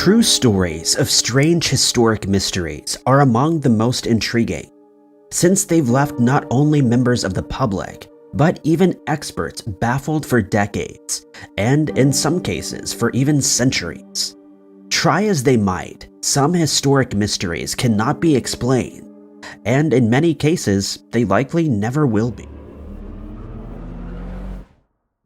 True stories of strange historic mysteries are among the most intriguing, since they've left not only members of the public, but even experts baffled for decades, and in some cases for even centuries. Try as they might, some historic mysteries cannot be explained, and in many cases, they likely never will be.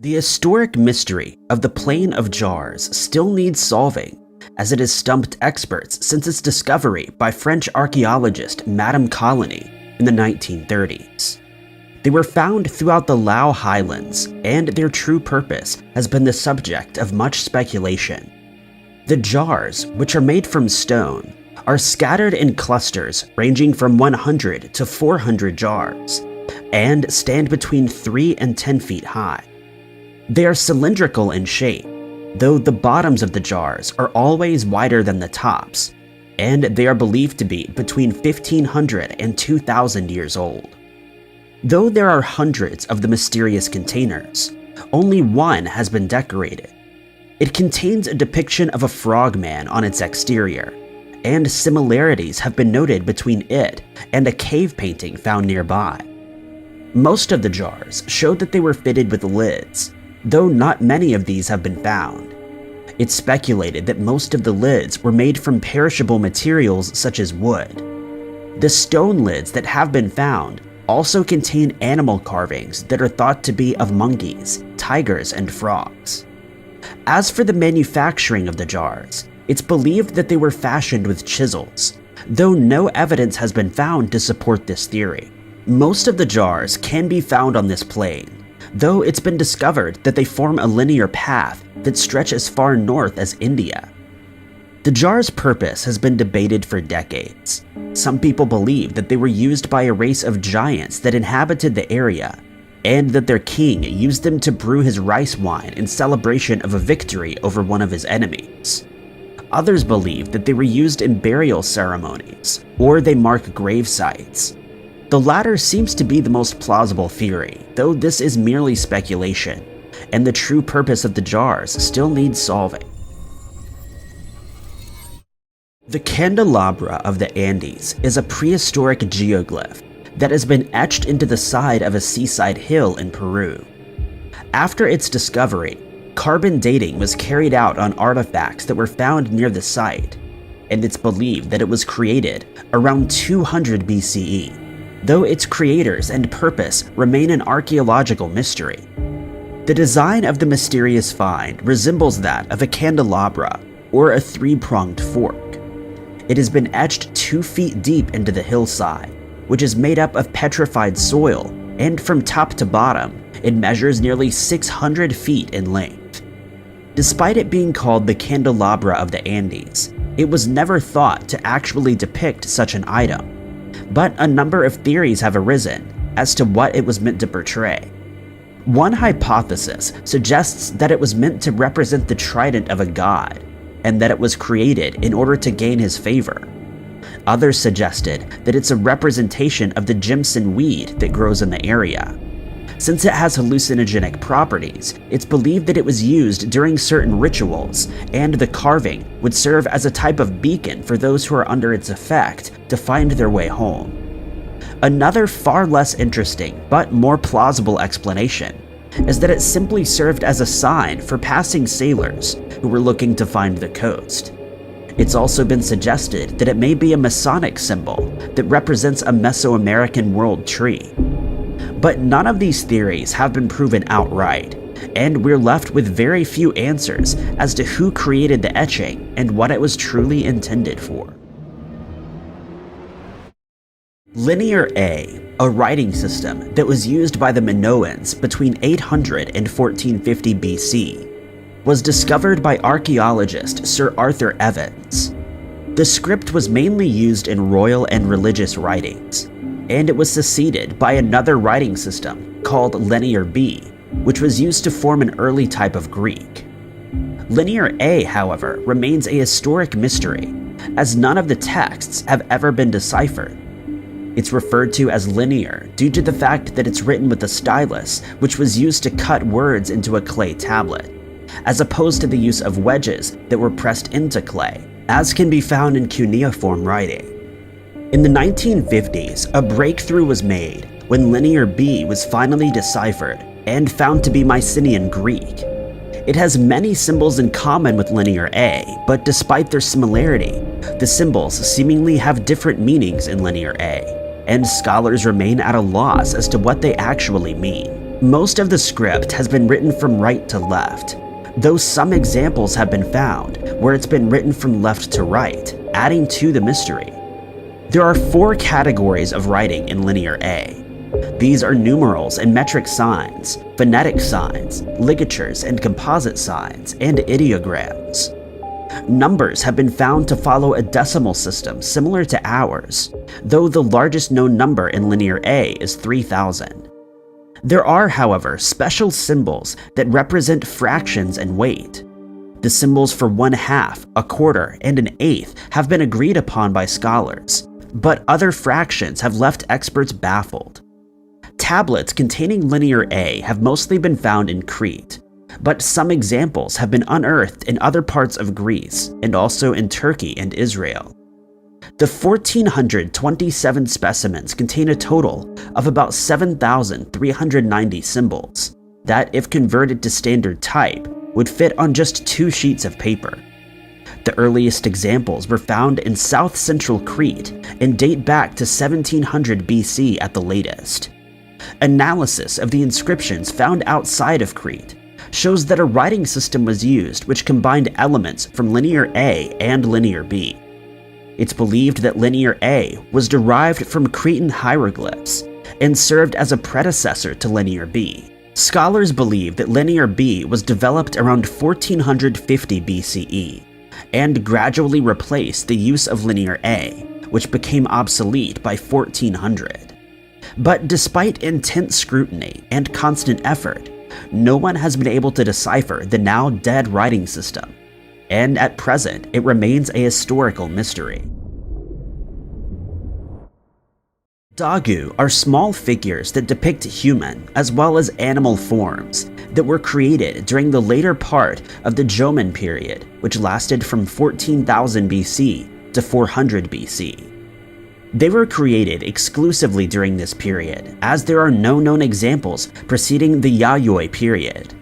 The historic mystery of the Plain of Jars still needs solving, as it has stumped experts since its discovery by French archaeologist Madame Colony in the 1930s. They were found throughout the Lao Highlands, and their true purpose has been the subject of much speculation. The jars, which are made from stone, are scattered in clusters ranging from 100 to 400 jars, and stand between 3 and 10 feet high. They are cylindrical in shape, though the bottoms of the jars are always wider than the tops, and they are believed to be between 1,500 and 2,000 years old. Though there are hundreds of the mysterious containers, only one has been decorated. It contains a depiction of a frogman on its exterior, and similarities have been noted between it and a cave painting found nearby. Most of the jars showed that they were fitted with lids, though not many of these have been found. It's speculated that most of the lids were made from perishable materials such as wood. The stone lids that have been found also contain animal carvings that are thought to be of monkeys, tigers, and frogs. As for the manufacturing of the jars, it's believed that they were fashioned with chisels, though no evidence has been found to support this theory. Most of the jars can be found on this plain, though it's been discovered that they form a linear path that stretch as far north as India. The jar's purpose has been debated for decades. Some people believe that they were used by a race of giants that inhabited the area, and that their king used them to brew his rice wine in celebration of a victory over one of his enemies. Others believe that they were used in burial ceremonies, or they mark grave sites. The latter seems to be the most plausible theory, though this is merely speculation, and the true purpose of the jars still needs solving. The Candelabra of the Andes is a prehistoric geoglyph that has been etched into the side of a seaside hill in Peru. After its discovery, carbon dating was carried out on artifacts that were found near the site, and it's believed that it was created around 200 BCE. Though its creators and purpose remain an archaeological mystery. The design of the mysterious find resembles that of a candelabra or a three-pronged fork. It has been etched 2 feet deep into the hillside, which is made up of petrified soil, and from top to bottom, it measures nearly 600 feet in length. Despite it being called the Candelabra of the Andes, it was never thought to actually depict such an item. But a number of theories have arisen as to what it was meant to portray. One hypothesis suggests that it was meant to represent the trident of a god, and that it was created in order to gain his favor. Others suggested that it's a representation of the Jimson weed that grows in the area. Since it has hallucinogenic properties, it's believed that it was used during certain rituals, and the carving would serve as a type of beacon for those who are under its effect to find their way home. Another far less interesting but more plausible explanation is that it simply served as a sign for passing sailors who were looking to find the coast. It's also been suggested that it may be a Masonic symbol that represents a Mesoamerican world tree. But none of these theories have been proven outright, and we're left with very few answers as to who created the etching and what it was truly intended for. Linear A, a writing system that was used by the Minoans between 800 and 1450 BC, was discovered by archaeologist Sir Arthur Evans. The script was mainly used in royal and religious writings, and it was succeeded by another writing system called Linear B, which was used to form an early type of Greek. Linear A, however, remains a historic mystery, as none of the texts have ever been deciphered. It's referred to as linear due to the fact that it's written with a stylus, which was used to cut words into a clay tablet. as opposed to the use of wedges that were pressed into clay, as can be found in cuneiform writing. In the 1950s, a breakthrough was made when Linear B was finally deciphered and found to be Mycenaean Greek. It has many symbols in common with Linear A, but despite their similarity, the symbols seemingly have different meanings in Linear A, and scholars remain at a loss as to what they actually mean. Most of the script has been written from right to left, though some examples have been found where it's been written from left to right, adding to the mystery. There are 4 categories of writing in Linear A. These are numerals and metric signs, phonetic signs, ligatures and composite signs, and ideograms. Numbers have been found to follow a decimal system similar to ours, though the largest known number in Linear A is 3,000. There are, however, special symbols that represent fractions and weight. The symbols for 1/2, a quarter, and an eighth have been agreed upon by scholars, but other fractions have left experts baffled. Tablets containing Linear A have mostly been found in Crete, but some examples have been unearthed in other parts of Greece and also in Turkey and Israel. The 1,427 specimens contain a total of about 7,390 symbols that, if converted to standard type, would fit on just 2 sheets of paper. The earliest examples were found in south-central Crete and date back to 1700 BC at the latest. Analysis of the inscriptions found outside of Crete shows that a writing system was used which combined elements from Linear A and Linear B. It's believed that Linear A was derived from Cretan hieroglyphs and served as a predecessor to Linear B. Scholars believe that Linear B was developed around 1450 BCE and gradually replaced the use of Linear A, which became obsolete by 1400. But despite intense scrutiny and constant effort, no one has been able to decipher the now dead writing system, and at present it remains a historical mystery. Doggu are small figures that depict human as well as animal forms that were created during the later part of the Jomon period, which lasted from 14,000 BC to 400 BC. They were created exclusively during this period, as there are no known examples preceding the Yayoi period.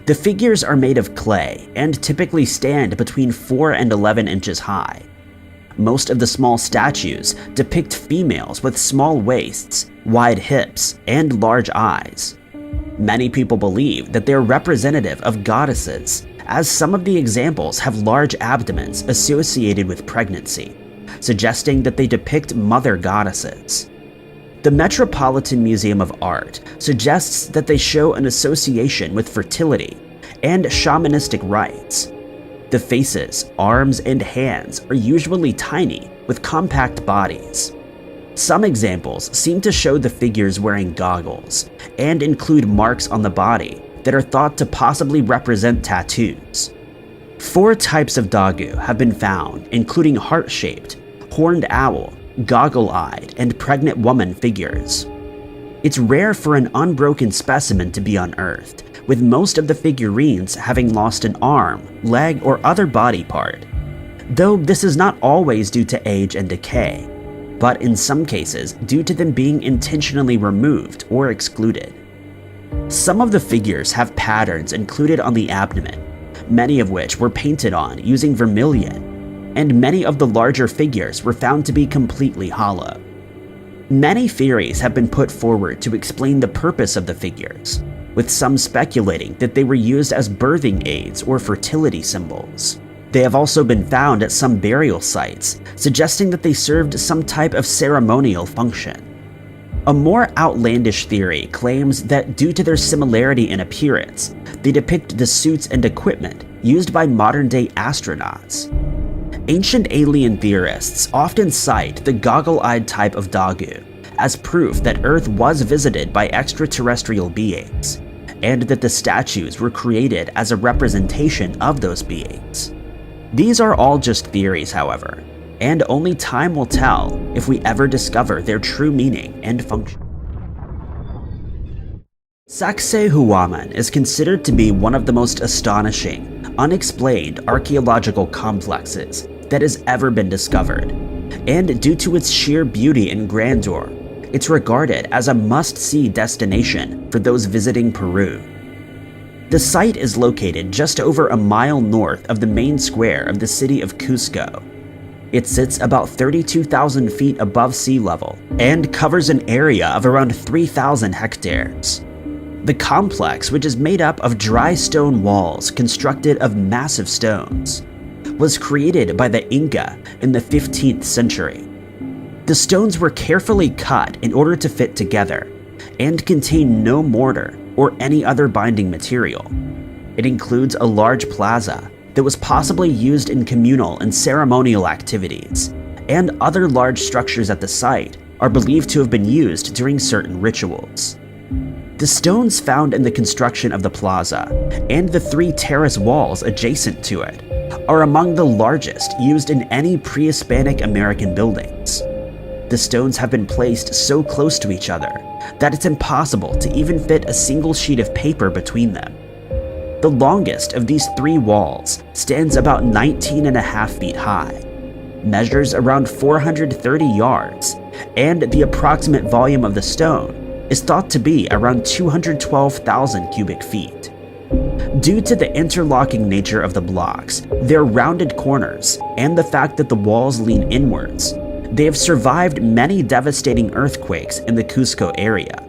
The figures are made of clay and typically stand between 4 and 11 inches high. Most of the small statues depict females with small waists, wide hips, and large eyes. Many people believe that they are representative of goddesses, as some of the examples have large abdomens associated with pregnancy, suggesting that they depict mother goddesses. The Metropolitan Museum of Art suggests that they show an association with fertility and shamanistic rites. The faces, arms, and hands are usually tiny with compact bodies. Some examples seem to show the figures wearing goggles and include marks on the body that are thought to possibly represent tattoos. 4 types of Doggu have been found, including heart-shaped, horned owl, goggle-eyed, and pregnant woman figures. It's rare for an unbroken specimen to be unearthed, with most of the figurines having lost an arm, leg, or other body part. Though this is not always due to age and decay, but in some cases due to them being intentionally removed or excluded. Some of the figures have patterns included on the abdomen, many of which were painted on using vermilion, and many of the larger figures were found to be completely hollow. Many theories have been put forward to explain the purpose of the figures, with some speculating that they were used as birthing aids or fertility symbols. They have also been found at some burial sites, suggesting that they served some type of ceremonial function. A more outlandish theory claims that due to their similarity in appearance, they depict the suits and equipment used by modern-day astronauts. Ancient alien theorists often cite the goggle-eyed type of Doggu as proof that Earth was visited by extraterrestrial beings, and that the statues were created as a representation of those beings. These are all just theories, however, and only time will tell if we ever discover their true meaning and function. Saakhuaman is considered to be one of the most astonishing, unexplained archaeological complexes that has ever been discovered, and due to its sheer beauty and grandeur, it's regarded as a must-see destination for those visiting Peru. The site is located just over a mile north of the main square of the city of Cusco. It sits about 32,000 feet above sea level and covers an area of around 3,000 hectares. The complex, which is made up of dry stone walls constructed of massive stones, was created by the Inca in the 15th century. The stones were carefully cut in order to fit together and contain no mortar or any other binding material. It includes a large plaza that was possibly used in communal and ceremonial activities, and other large structures at the site are believed to have been used during certain rituals. The stones found in the construction of the plaza and the 3 terrace walls adjacent to it are among the largest used in any pre-Hispanic American buildings. The stones have been placed so close to each other that it's impossible to even fit a single sheet of paper between them. The longest of these 3 walls stands about 19.5 feet high, measures around 430 yards, and the approximate volume of the stone is thought to be around 212,000 cubic feet. Due to the interlocking nature of the blocks, their rounded corners, and the fact that the walls lean inwards, they have survived many devastating earthquakes in the Cusco area.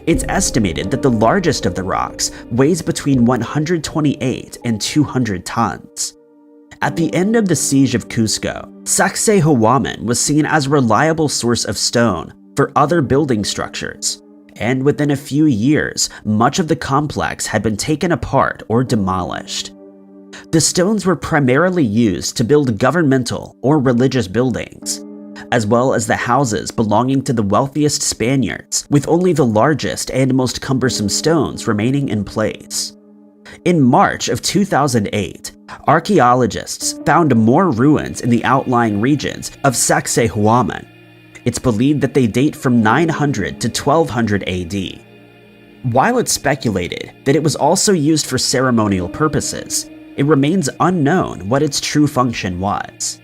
It's estimated that the largest of the rocks weighs between 128 and 200 tons. At the end of the siege of Cusco, Saakhuaman was seen as a reliable source of stone for other building structures, and within a few years, much of the complex had been taken apart or demolished. The stones were primarily used to build governmental or religious buildings, as well as the houses belonging to the wealthiest Spaniards, with only the largest and most cumbersome stones remaining in place. In March of 2008, archaeologists found more ruins in the outlying regions of Saakhuaman. It's believed that they date from 900 to 1200 AD. While it's speculated that it was also used for ceremonial purposes, it remains unknown what its true function was.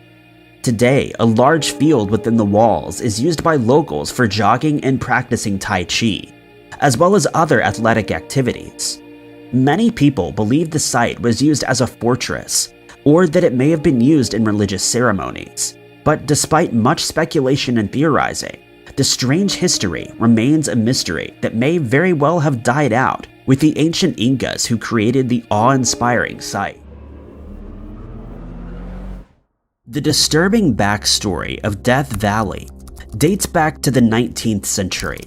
Today, a large field within the walls is used by locals for jogging and practicing Tai Chi, as well as other athletic activities. Many people believe the site was used as a fortress, or that it may have been used in religious ceremonies. But despite much speculation and theorizing, the strange history remains a mystery that may very well have died out with the ancient Incas who created the awe-inspiring site. The disturbing backstory of Death Valley dates back to the 19th century,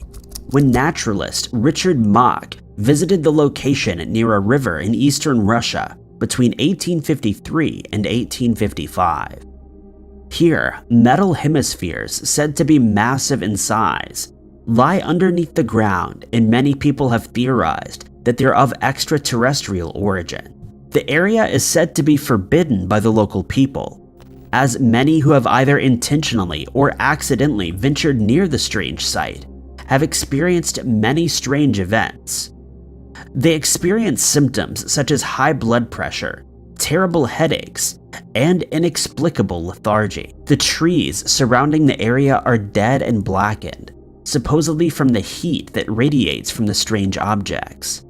when naturalist Richard Mach visited the location near a river in eastern Russia between 1853 and 1855. Here, metal hemispheres said to be massive in size lie underneath the ground, and many people have theorized that they're of extraterrestrial origin. The area is said to be forbidden by the local people, as many who have either intentionally or accidentally ventured near the strange site have experienced many strange events. They experience symptoms such as high blood pressure, terrible headaches, and inexplicable lethargy. The trees surrounding the area are dead and blackened, supposedly from the heat that radiates from the strange objects.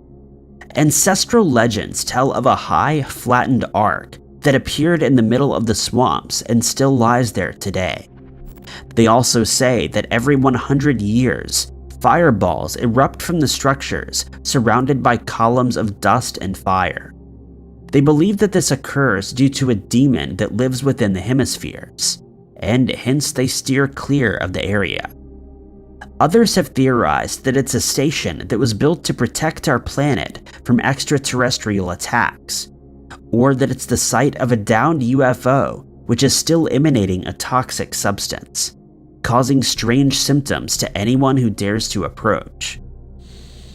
Ancestral legends tell of a high, flattened arc that appeared in the middle of the swamps and still lies there today. They also say that every 100 years, fireballs erupt from the structures surrounded by columns of dust and fire. They believe that this occurs due to a demon that lives within the hemispheres, and hence they steer clear of the area. Others have theorized that it's a station that was built to protect our planet from extraterrestrial attacks, or that it's the site of a downed UFO which is still emanating a toxic substance, causing strange symptoms to anyone who dares to approach.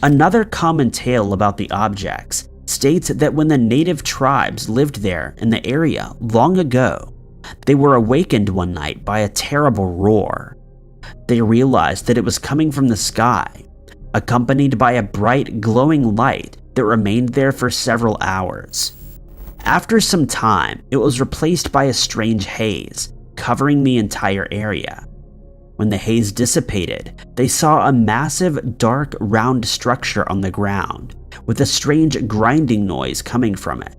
Another common tale about the objects states that when the native tribes lived there in the area long ago, they were awakened one night by a terrible roar. They realized that it was coming from the sky, accompanied by a bright, glowing light that remained there for several hours. After some time, it was replaced by a strange haze, covering the entire area. When the haze dissipated, they saw a massive, dark, round structure on the ground, with a strange grinding noise coming from it.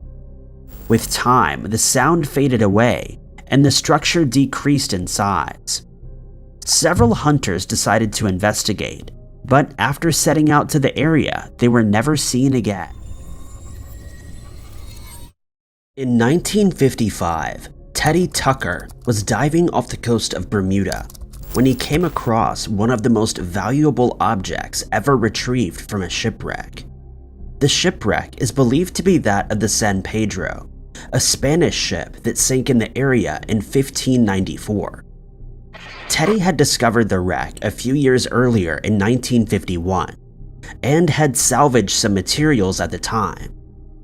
With time, the sound faded away, and the structure decreased in size. Several hunters decided to investigate, but after setting out to the area, they were never seen again. In 1955, Teddy Tucker was diving off the coast of Bermuda when he came across one of the most valuable objects ever retrieved from a shipwreck. The shipwreck is believed to be that of the San Pedro, a Spanish ship that sank in the area in 1594. Teddy had discovered the wreck a few years earlier in 1951 and had salvaged some materials at the time.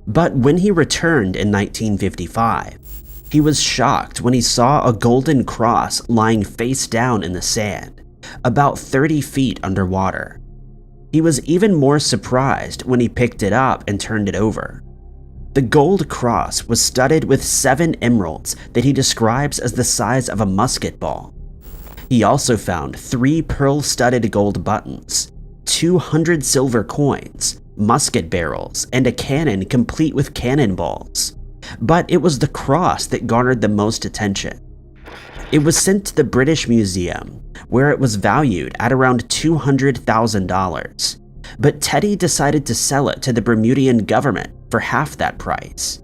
But when he returned in 1955, he was shocked when he saw a golden cross lying face down in the sand, about 30 feet underwater. He was even more surprised when he picked it up and turned it over. The gold cross was studded with 7 emeralds that he describes as the size of a musket ball. He also found 3 pearl-studded gold buttons, 200 silver coins, musket barrels, and a cannon complete with cannonballs. But it was the cross that garnered the most attention. It was sent to the British Museum, where it was valued at around $200,000. But Teddy decided to sell it to the Bermudian government for half that price.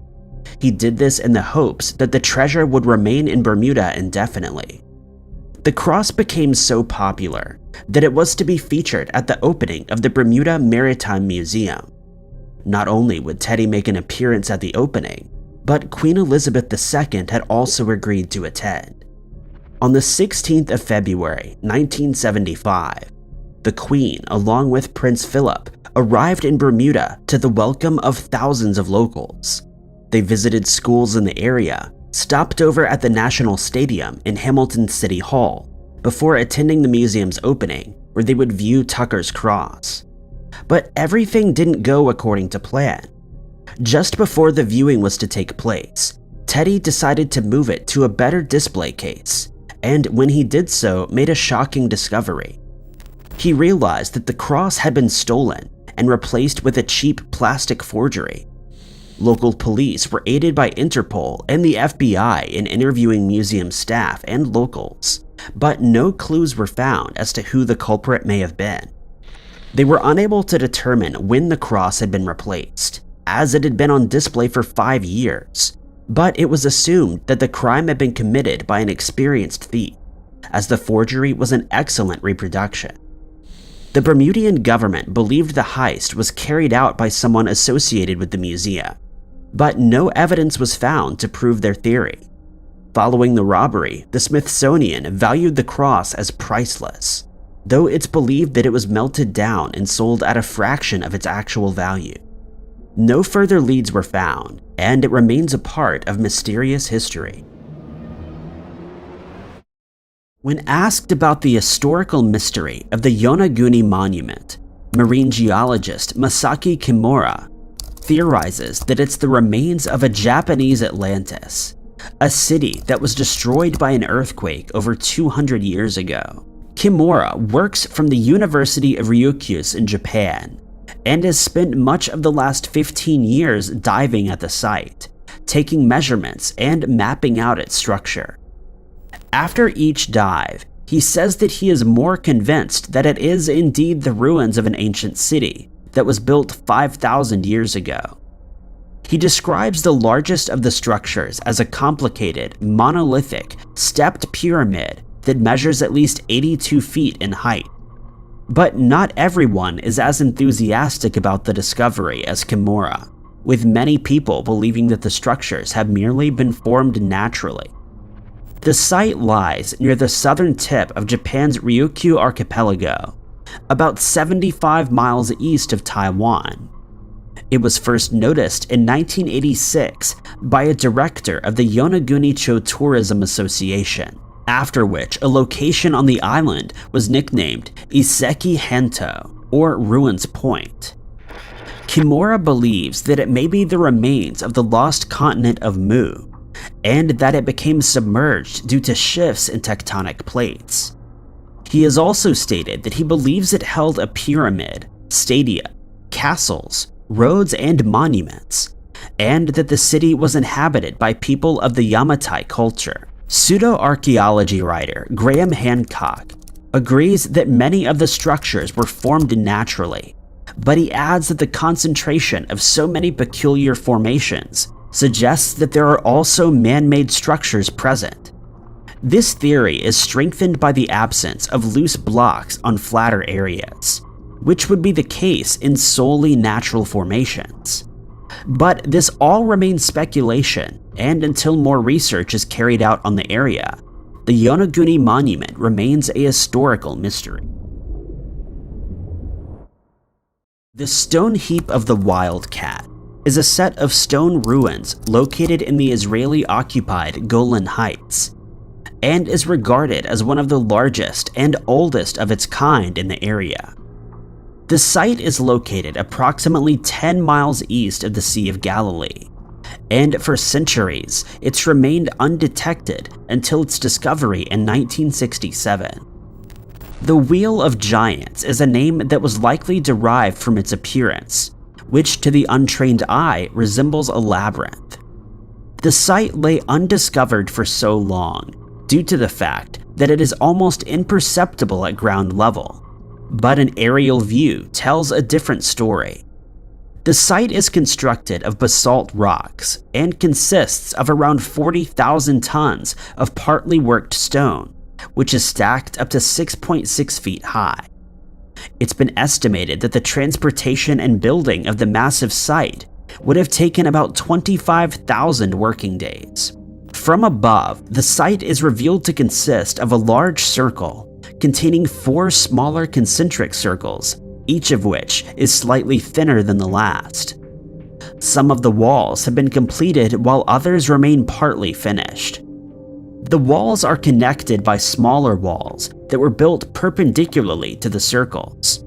He did this in the hopes that the treasure would remain in Bermuda indefinitely. The cross became so popular that it was to be featured at the opening of the Bermuda Maritime Museum. Not only would Teddy make an appearance at the opening, but Queen Elizabeth II had also agreed to attend. On the 16th of February, 1975, the Queen, along with Prince Philip, arrived in Bermuda to the welcome of thousands of locals. They visited schools in the area, stopped over at the National Stadium in Hamilton City Hall, before attending the museum's opening, where they would view Tucker's cross. But everything didn't go according to plan. Just before the viewing was to take place, Teddy decided to move it to a better display case, and when he did so, made a shocking discovery. He realized that the cross had been stolen and replaced with a cheap plastic forgery. Local police were aided by Interpol and the FBI in interviewing museum staff and locals, but no clues were found as to who the culprit may have been. They were unable to determine when the cross had been replaced, as it had been on display for 5 years, but it was assumed that the crime had been committed by an experienced thief, as the forgery was an excellent reproduction. The Bermudian government believed the heist was carried out by someone associated with the museum, but no evidence was found to prove their theory. Following the robbery, the Smithsonian valued the cross as priceless, though it's believed that it was melted down and sold at a fraction of its actual value. No further leads were found, and it remains a part of mysterious history. When asked about the historical mystery of the Yonaguni Monument, marine geologist Masaki Kimura theorizes that it's the remains of a Japanese Atlantis, a city that was destroyed by an earthquake over 200 years ago. Kimura works from the University of Ryukyu in Japan, and has spent much of the last 15 years diving at the site, taking measurements and mapping out its structure. After each dive, he says that he is more convinced that it is indeed the ruins of an ancient city that was built 5,000 years ago. He describes the largest of the structures as a complicated, monolithic, stepped pyramid that measures at least 82 feet in height. But not everyone is as enthusiastic about the discovery as Kimura, with many people believing that the structures have merely been formed naturally. The site lies near the southern tip of Japan's Ryukyu archipelago, about 75 miles east of Taiwan. It was first noticed in 1986 by a director of the Yonaguni-cho Tourism Association, after which a location on the island was nicknamed Iseki Hento. or Ruins Point. Kimura believes that it may be the remains of the lost continent of Mu, and that it became submerged due to shifts in tectonic plates. He has also stated that he believes it held a pyramid, stadia, castles, roads, and monuments, and that the city was inhabited by people of the Yamatai culture. Pseudo-archaeology writer Graham Hancock agrees that many of the structures were formed naturally, but he adds that the concentration of so many peculiar formations suggests that there are also man-made structures present. This theory is strengthened by the absence of loose blocks on flatter areas, which would be the case in solely natural formations. But this all remains speculation, and until more research is carried out on the area, the Yonaguni Monument remains a historical mystery. The Stone Heap of the Wildcat is a set of stone ruins located in the Israeli-occupied Golan Heights, and is regarded as one of the largest and oldest of its kind in the area. The site is located approximately 10 miles east of the Sea of Galilee, and for centuries it's remained undetected until its discovery in 1967. The Wheel of Giants is a name that was likely derived from its appearance, which to the untrained eye resembles a labyrinth. The site lay undiscovered for so long due to the fact that it is almost imperceptible at ground level, but an aerial view tells a different story. The site is constructed of basalt rocks and consists of around 40,000 tons of partly worked stone, which is stacked up to 6.6 feet high. It's been estimated that the transportation and building of the massive site would have taken about 25,000 working days. From above, the site is revealed to consist of a large circle containing 4 smaller concentric circles, each of which is slightly thinner than the last. Some of the walls have been completed while others remain partly finished. The walls are connected by smaller walls that were built perpendicularly to the circles.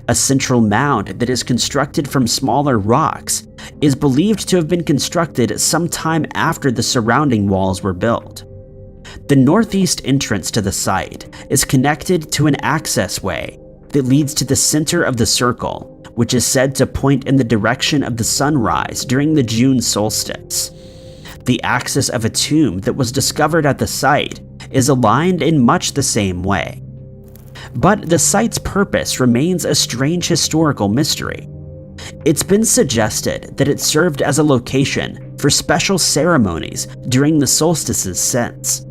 A central mound that is constructed from smaller rocks is believed to have been constructed sometime after the surrounding walls were built. The northeast entrance to the site is connected to an access way that leads to the center of the circle, which is said to point in the direction of the sunrise during the June solstice. The axis of a tomb that was discovered at the site is aligned in much the same way. But the site's purpose remains a strange historical mystery. It's been suggested that it served as a location for special ceremonies during the solstices since.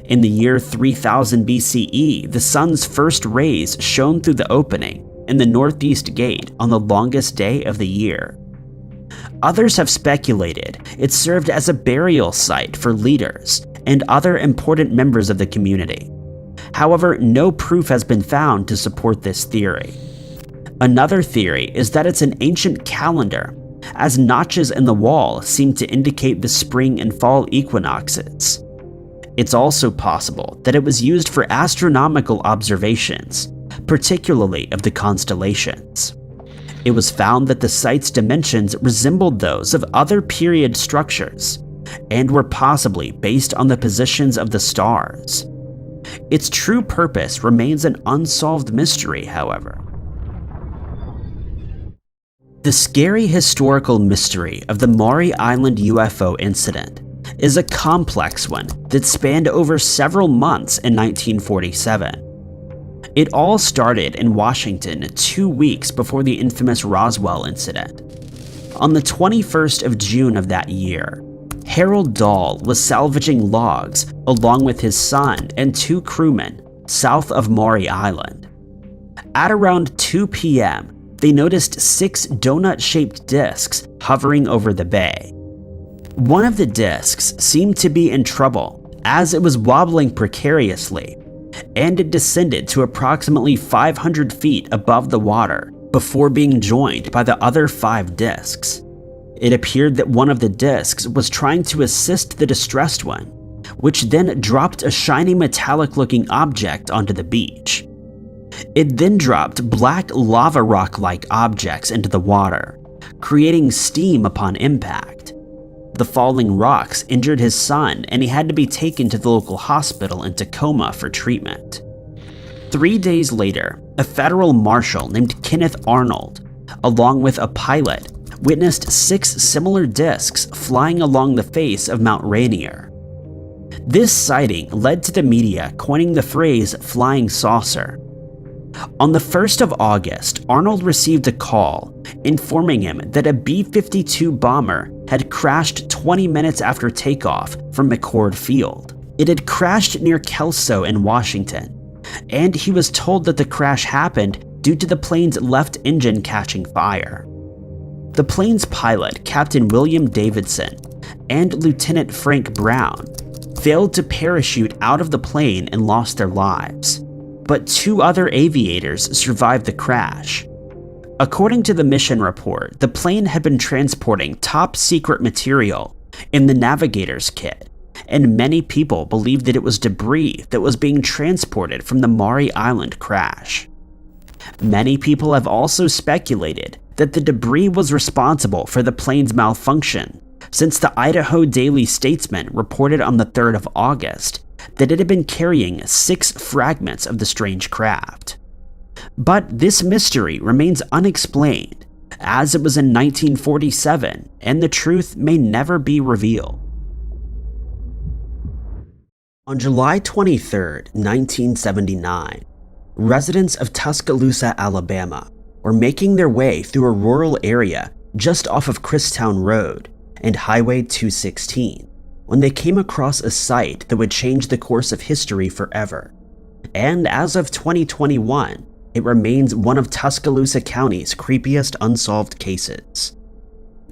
In the year 3000 BCE, the sun's first rays shone through the opening in the northeast gate on the longest day of the year. Others have speculated it served as a burial site for leaders and other important members of the community. However, no proof has been found to support this theory. Another theory is that it's an ancient calendar, as notches in the wall seem to indicate the spring and fall equinoxes. It's also possible that it was used for astronomical observations, particularly of the constellations. It was found that the site's dimensions resembled those of other period structures, and were possibly based on the positions of the stars. Its true purpose remains an unsolved mystery, however. The scary historical mystery of the Maury Island UFO incident is a complex one that spanned over several months in 1947. It all started in Washington 2 weeks before the infamous Roswell incident. On the 21st of June of that year, Harold Dahl was salvaging logs along with his son and 2 crewmen south of Maury Island. At around 2 p.m., they noticed 6 donut-shaped discs hovering over the bay. One of the discs seemed to be in trouble as it was wobbling precariously, and it descended to approximately 500 feet above the water before being joined by the other 5 discs. It appeared that one of the discs was trying to assist the distressed one, which then dropped a shiny metallic-looking object onto the beach. It then dropped black lava rock-like objects into the water, creating steam upon impact. The falling rocks injured his son, and he had to be taken to the local hospital in Tacoma for treatment. 3 days later, a federal marshal named Kenneth Arnold, along with a pilot, witnessed 6 similar discs flying along the face of Mount Rainier. This sighting led to the media coining the phrase flying saucer. On the 1st of August, Arnold received a call informing him that a B-52 bomber had crashed 20 minutes after takeoff from McCord Field. It had crashed near Kelso in Washington, and he was told that the crash happened due to the plane's left engine catching fire. The plane's pilot, Captain William Davidson, and Lieutenant Frank Brown failed to parachute out of the plane and lost their lives, but 2 other aviators survived the crash. According to the mission report, the plane had been transporting top-secret material in the navigator's kit, and many people believed that it was debris that was being transported from the Maury Island crash. Many people have also speculated that the debris was responsible for the plane's malfunction, since the Idaho Daily Statesman reported on the 3rd of August that it had been carrying 6 fragments of the strange craft. But this mystery remains unexplained, as it was in 1947, and the truth may never be revealed. On July 23, 1979, residents of Tuscaloosa, Alabama, were making their way through a rural area just off of Christown Road and Highway 216 when they came across a site that would change the course of history forever. And as of 2021, it remains one of Tuscaloosa County's creepiest unsolved cases.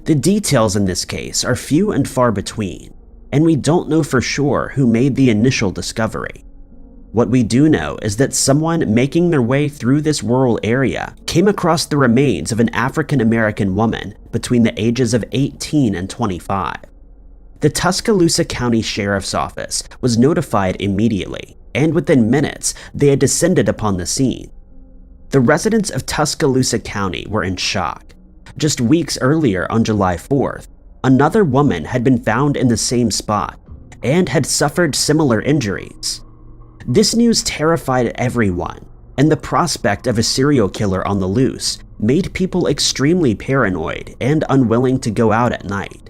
The details in this case are few and far between, and we don't know for sure who made the initial discovery. What we do know is that someone making their way through this rural area came across the remains of an African American woman between the ages of 18 and 25. The Tuscaloosa County Sheriff's Office was notified immediately, and within minutes, they had descended upon the scene. The residents of Tuscaloosa County were in shock. Just weeks earlier, on July 4th, another woman had been found in the same spot and had suffered similar injuries. This news terrified everyone, and the prospect of a serial killer on the loose made people extremely paranoid and unwilling to go out at night.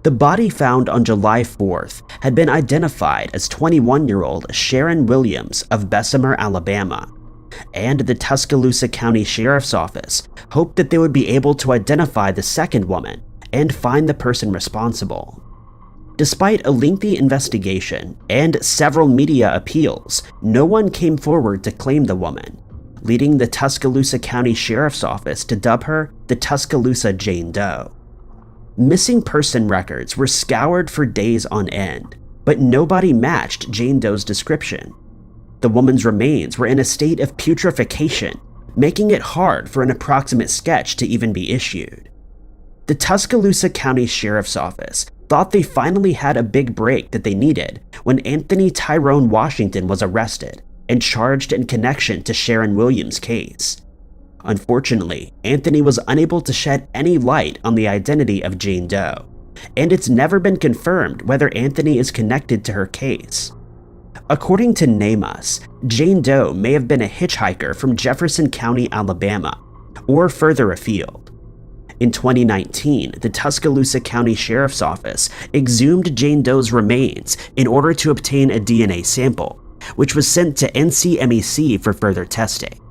The body found on July 4th had been identified as 21-year-old Sharon Williams of Bessemer, Alabama, and the Tuscaloosa County Sheriff's Office hoped that they would be able to identify the second woman and find the person responsible. Despite a lengthy investigation and several media appeals, no one came forward to claim the woman, leading the Tuscaloosa County Sheriff's Office to dub her the Tuscaloosa Jane Doe. Missing person records were scoured for days on end, but nobody matched Jane Doe's description. The woman's remains were in a state of putrefaction, making it hard for an approximate sketch to even be issued. The Tuscaloosa County Sheriff's Office thought they finally had a big break that they needed when Anthony Tyrone Washington was arrested and charged in connection to Sharon Williams' case. Unfortunately, Anthony was unable to shed any light on the identity of Jane Doe, and it's never been confirmed whether Anthony is connected to her case. According to NamUs, Jane Doe may have been a hitchhiker from Jefferson County, Alabama, or further afield. In 2019, the Tuscaloosa County Sheriff's Office exhumed Jane Doe's remains in order to obtain a DNA sample, which was sent to NCMEC for further testing.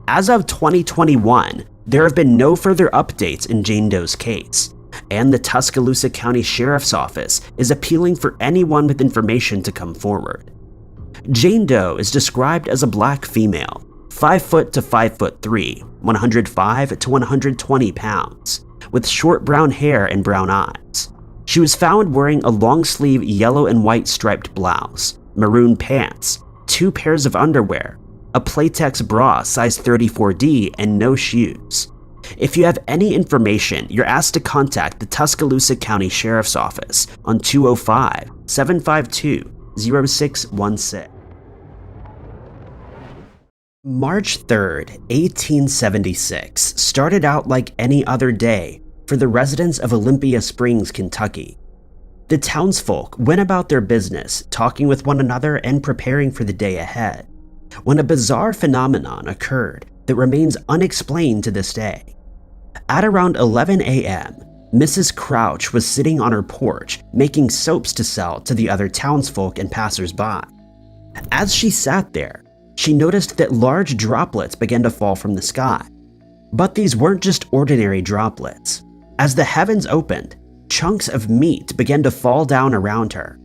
As of 2021, there have been no further updates in Jane Doe's case, and the Tuscaloosa County Sheriff's Office is appealing for anyone with information to come forward. Jane Doe is described as a black female, 5 foot to 5'3", 105 to 120 pounds, with short brown hair and brown eyes. She was found wearing a long-sleeve yellow and white striped blouse, maroon pants, 2 pairs of underwear, a Playtex bra size 34D, and no shoes. If you have any information, you're asked to contact the Tuscaloosa County Sheriff's Office on 205-752-0616. March 3rd, 1876 started out like any other day for the residents of Olympia Springs, Kentucky. The townsfolk went about their business, talking with one another and preparing for the day ahead, when a bizarre phenomenon occurred that remains unexplained to this day. At around 11 a.m., Mrs. Crouch was sitting on her porch making soaps to sell to the other townsfolk and passers-by. As she sat there, she noticed that large droplets began to fall from the sky. But these weren't just ordinary droplets. As the heavens opened, chunks of meat began to fall down around her.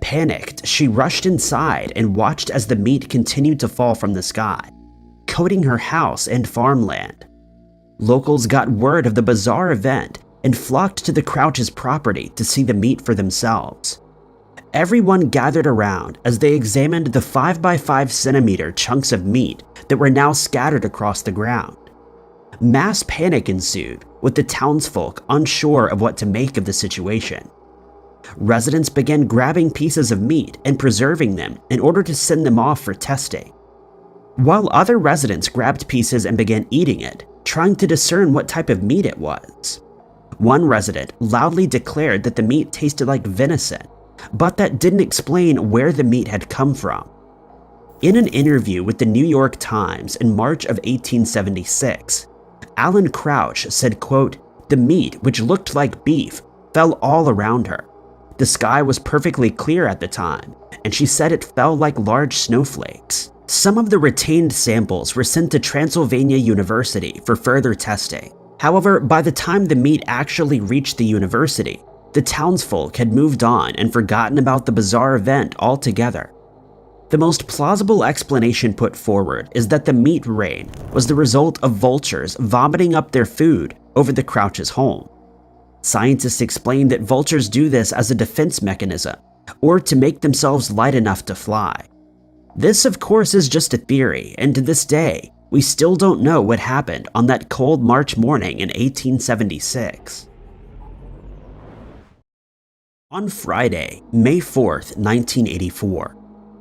Panicked, she rushed inside and watched as the meat continued to fall from the sky, coating her house and farmland. Locals got word of the bizarre event and flocked to the Crouch's property to see the meat for themselves. Everyone gathered around as they examined the 5 by 5 centimeter chunks of meat that were now scattered across the ground. Mass panic ensued, with the townsfolk unsure of what to make of the situation. Residents began grabbing pieces of meat and preserving them in order to send them off for testing, while other residents grabbed pieces and began eating it, trying to discern what type of meat it was. One resident loudly declared that the meat tasted like venison, but that didn't explain where the meat had come from. In an interview with the New York Times in March of 1876, Alan Crouch said, quote, "The meat, which looked like beef, fell all around her. The sky was perfectly clear at the time, and she said it fell like large snowflakes." Some of the retained samples were sent to Transylvania University for further testing. However, by the time the meat actually reached the university, the townsfolk had moved on and forgotten about the bizarre event altogether. The most plausible explanation put forward is that the meat rain was the result of vultures vomiting up their food over the Crouch's home. Scientists explain that vultures do this as a defense mechanism, or to make themselves light enough to fly. This, of course, is just a theory, and to this day, we still don't know what happened on that cold March morning in 1876. On Friday, May 4th, 1984,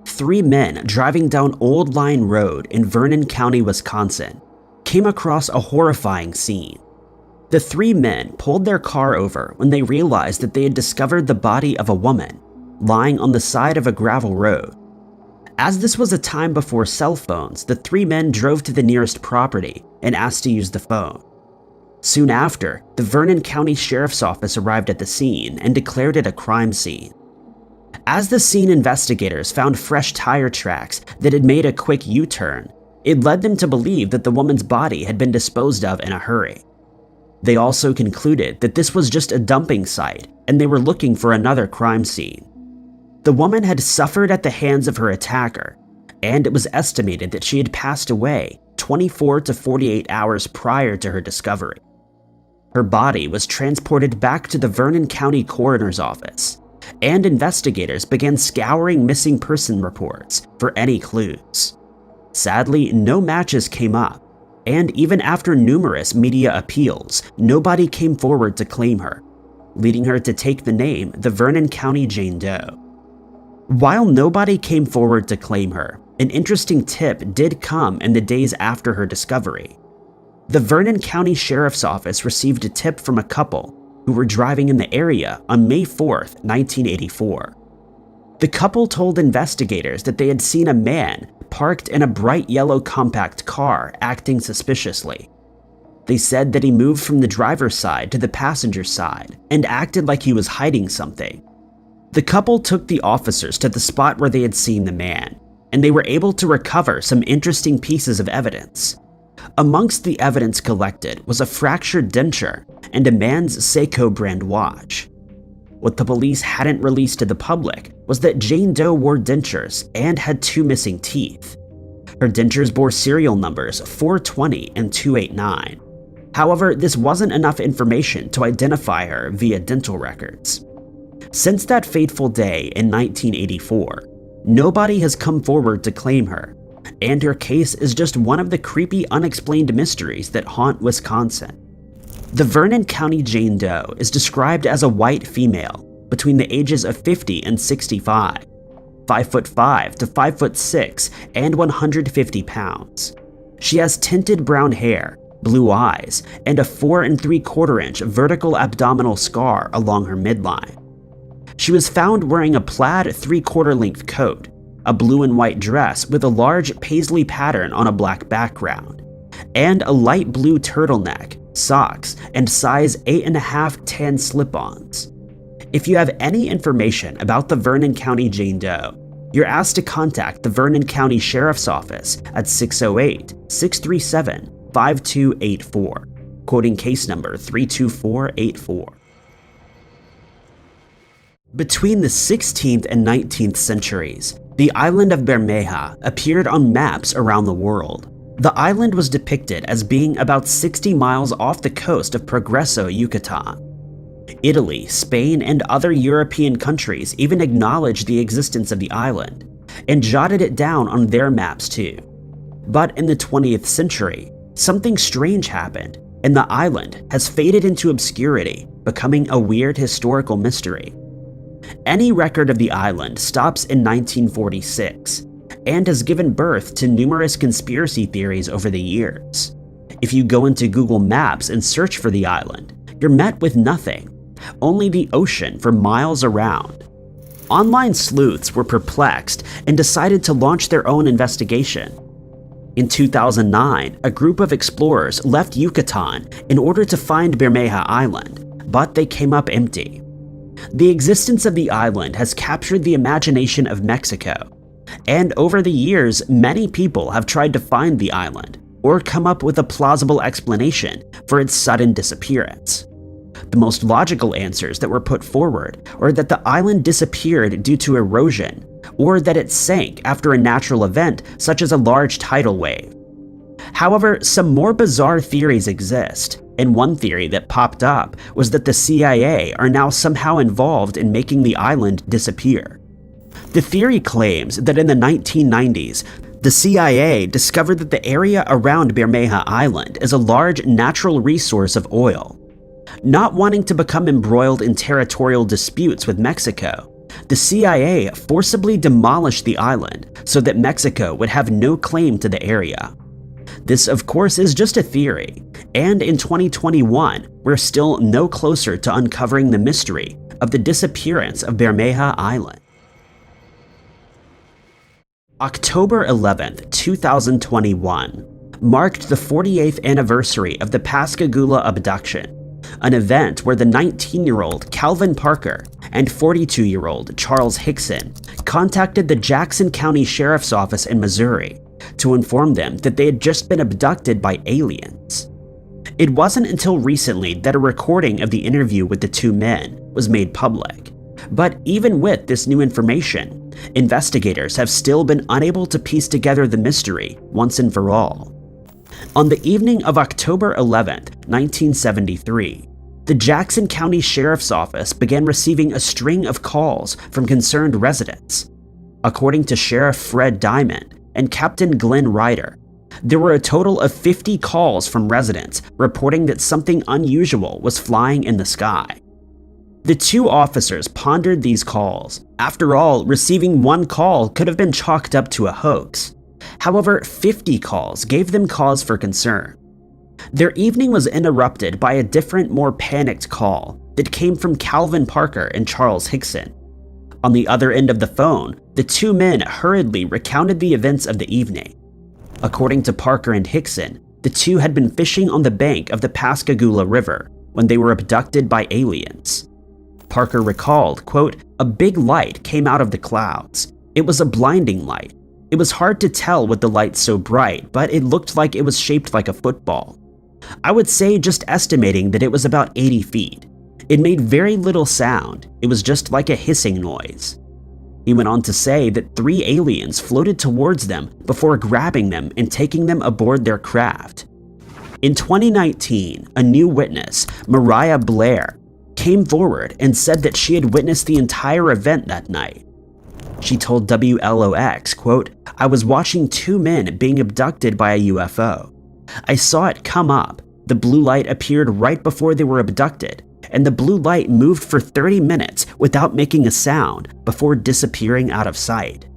3 men driving down Old Line Road in Vernon County, Wisconsin, came across a horrifying scene. The 3 men pulled their car over when they realized that they had discovered the body of a woman lying on the side of a gravel road. As this was a time before cell phones, the 3 men drove to the nearest property and asked to use the phone. Soon after, the Vernon County Sheriff's Office arrived at the scene and declared it a crime scene. As the scene investigators found fresh tire tracks that had made a quick U-turn, it led them to believe that the woman's body had been disposed of in a hurry. They also concluded that this was just a dumping site and they were looking for another crime scene. The woman had suffered at the hands of her attacker, and it was estimated that she had passed away 24 to 48 hours prior to her discovery. Her body was transported back to the Vernon County Coroner's Office, and investigators began scouring missing person reports for any clues. Sadly, no matches came up, and even after numerous media appeals, nobody came forward to claim her, leading her to take the name the Vernon County Jane Doe. While nobody came forward to claim her, an interesting tip did come in the days after her discovery. The Vernon County Sheriff's Office received a tip from a couple who were driving in the area on May 4th, 1984. The couple told investigators that they had seen a man parked in a bright yellow compact car acting suspiciously. They said that he moved from the driver's side to the passenger side and acted like he was hiding something. The couple took the officers to the spot where they had seen the man, and they were able to recover some interesting pieces of evidence. Amongst the evidence collected was a fractured denture and a man's Seiko brand watch. What the police hadn't released to the public was that Jane Doe wore dentures and had 2 missing teeth. Her dentures bore serial numbers 420 and 289. However, this wasn't enough information to identify her via dental records. Since that fateful day in 1984, nobody has come forward to claim her, and her case is just one of the creepy unexplained mysteries that haunt Wisconsin. The Vernon County Jane Doe is described as a white female between the ages of 50 and 65. 5'5" to 5'6", and 150 pounds. She has tinted brown hair, blue eyes, and a 4 3/4 inch vertical abdominal scar along her midline. She was found wearing a plaid 3/4 length coat, a blue and white dress with a large paisley pattern on a black background, and a light blue turtleneck, socks, and size 8.5 tan slip-ons. If you have any information about the Vernon County Jane Doe, you're asked to contact the Vernon County Sheriff's Office at 608-637-5284, quoting case number 32484. Between the 16th and 19th centuries, the island of Bermeja appeared on maps around the world. The island was depicted as being about 60 miles off the coast of Progreso, Yucatan. Italy, Spain, and other European countries even acknowledged the existence of the island and jotted it down on their maps too. But in the 20th century, something strange happened, and the island has faded into obscurity, becoming a weird historical mystery. Any record of the island stops in 1946 and has given birth to numerous conspiracy theories over the years. If you go into Google Maps and search for the island, you're met with nothing, only the ocean for miles around. Online sleuths were perplexed and decided to launch their own investigation. In 2009, a group of explorers left Yucatan in order to find Bermeja Island, but they came up empty. The existence of the island has captured the imagination of Mexico, and over the years, many people have tried to find the island or come up with a plausible explanation for its sudden disappearance. The most logical answers that were put forward are that the island disappeared due to erosion, or that it sank after a natural event such as a large tidal wave. However, some more bizarre theories exist, and one theory that popped up was that the CIA are now somehow involved in making the island disappear. The theory claims that in the 1990s, the CIA discovered that the area around Bermeja Island is a large natural resource of oil. Not wanting to become embroiled in territorial disputes with Mexico, the CIA forcibly demolished the island so that Mexico would have no claim to the area. This, of course, is just a theory, and in 2021, we're still no closer to uncovering the mystery of the disappearance of Bermeja Island. October 11th, 2021, marked the 48th anniversary of the Pascagoula Abduction, an event where the 19-year-old Calvin Parker and 42-year-old Charles Hickson contacted the Jackson County Sheriff's Office in Missouri to inform them that they had just been abducted by aliens. It wasn't until recently that a recording of the interview with the two men was made public. But even with this new information, investigators have still been unable to piece together the mystery once and for all. On the evening of October 11th, 1973, the Jackson County Sheriff's Office began receiving a string of calls from concerned residents. According to Sheriff Fred Diamond and Captain Glenn Ryder, there were a total of 50 calls from residents reporting that something unusual was flying in the sky. The two officers pondered these calls. After all, receiving one call could have been chalked up to a hoax. However, 50 calls gave them cause for concern. Their evening was interrupted by a different, more panicked call that came from Calvin Parker and Charles Hickson. On the other end of the phone, the two men hurriedly recounted the events of the evening. According to Parker and Hickson, the two had been fishing on the bank of the Pascagoula River when they were abducted by aliens. Parker recalled, quote, "A big light came out of the clouds. It was a blinding light. It was hard to tell with the light so bright, but it looked like it was shaped like a football. I would say, just estimating, that it was about 80 feet. It made very little sound. It was just like a hissing noise." He went on to say that 3 aliens floated towards them before grabbing them and taking them aboard their craft. In 2019, a new witness, Mariah Blair, came forward and said that she had witnessed the entire event that night. She told WLOX, quote, "I was watching 2 men being abducted by a UFO. I saw it come up. The blue light appeared right before they were abducted, and the blue light moved for 30 minutes without making a sound before disappearing out of sight.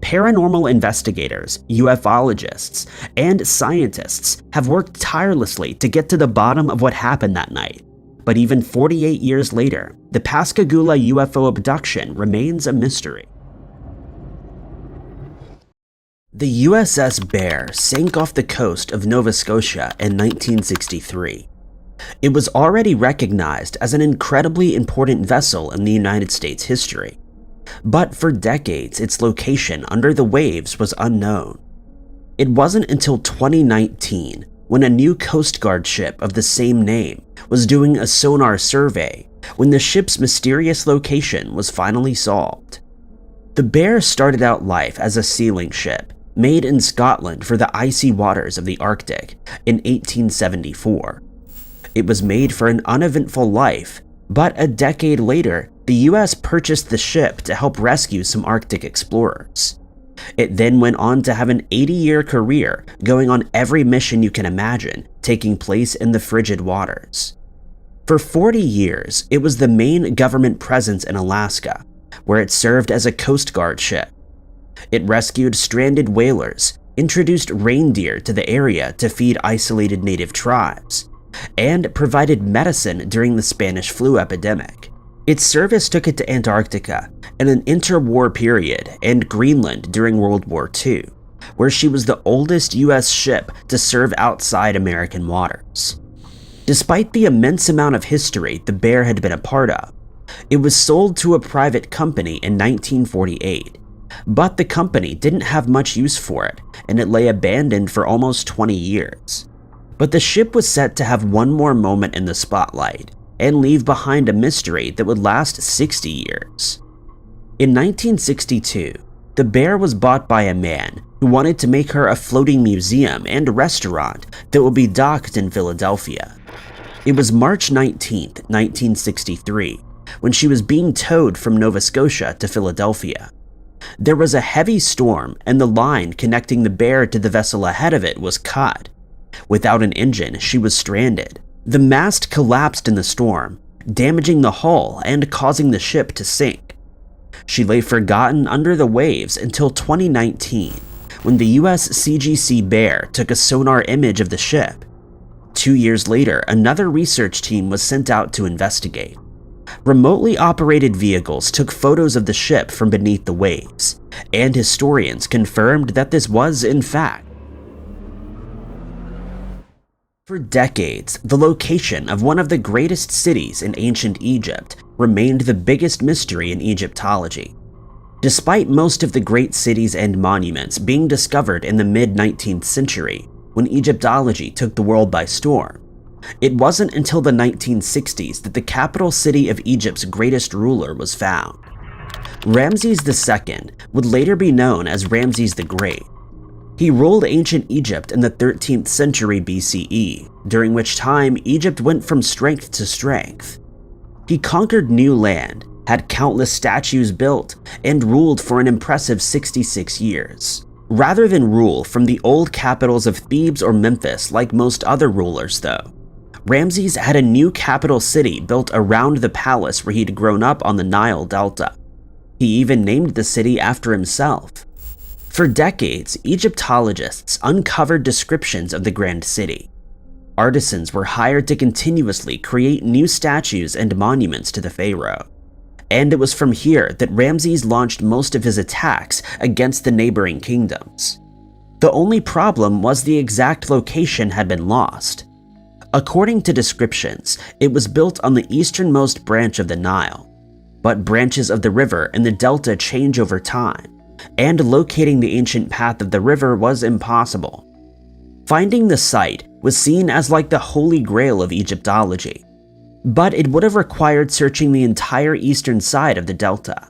Paranormal investigators, ufologists, and scientists have worked tirelessly to get to the bottom of what happened that night, but even 48 years later, the Pascagoula UFO abduction remains a mystery. The USS Bear sank off the coast of Nova Scotia in 1963. It was already recognized as an incredibly important vessel in the United States history, but for decades its location under the waves was unknown. It wasn't until 2019 when a new Coast Guard ship of the same name was doing a sonar survey when the ship's mysterious location was finally solved. The Bear started out life as a sealing ship made in Scotland for the icy waters of the Arctic in 1874. It was made for an uneventful life, but a decade later, the US purchased the ship to help rescue some Arctic explorers. It then went on to have an 80-year career, going on every mission you can imagine, taking place in the frigid waters. For 40 years, it was the main government presence in Alaska, where it served as a Coast Guard ship. It rescued stranded whalers, introduced reindeer to the area to feed isolated native tribes, and provided medicine during the Spanish flu epidemic. Its service took it to Antarctica in an interwar period and Greenland during World War II, where she was the oldest US ship to serve outside American waters. Despite the immense amount of history the Bear had been a part of, it was sold to a private company in 1948, but the company didn't have much use for it, and it lay abandoned for almost 20 years. But the ship was set to have one more moment in the spotlight and leave behind a mystery that would last 60 years. In 1962, the Bear was bought by a man who wanted to make her a floating museum and restaurant that would be docked in Philadelphia. It was March 19, 1963, when she was being towed from Nova Scotia to Philadelphia. There was a heavy storm, and the line connecting the Bear to the vessel ahead of it was cut. Without an engine, she was stranded. The mast collapsed in the storm, damaging the hull and causing the ship to sink. She lay forgotten under the waves until 2019, when the US CGC Bear took a sonar image of the ship. 2 years later, another research team was sent out to investigate. Remotely operated vehicles took photos of the ship from beneath the waves, and historians confirmed that this was, in fact. For decades, the location of one of the greatest cities in ancient Egypt remained the biggest mystery in Egyptology. Despite most of the great cities and monuments being discovered in the mid-19th century, when Egyptology took the world by storm, it wasn't until the 1960s that the capital city of Egypt's greatest ruler was found. Ramses II would later be known as Ramses the Great. He ruled ancient Egypt in the 13th century BCE, during which time Egypt went from strength to strength. He conquered new land, had countless statues built, and ruled for an impressive 66 years. Rather than rule from the old capitals of Thebes or Memphis like most other rulers though, Ramses had a new capital city built around the palace where he'd grown up on the Nile Delta. He even named the city after himself. For decades, Egyptologists uncovered descriptions of the grand city. Artisans were hired to continuously create new statues and monuments to the pharaoh. And it was from here that Ramses launched most of his attacks against the neighboring kingdoms. The only problem was the exact location had been lost. According to descriptions, it was built on the easternmost branch of the Nile, but branches of the river and the delta change over time, and locating the ancient path of the river was impossible. Finding the site was seen as like the holy grail of Egyptology, but it would have required searching the entire eastern side of the delta.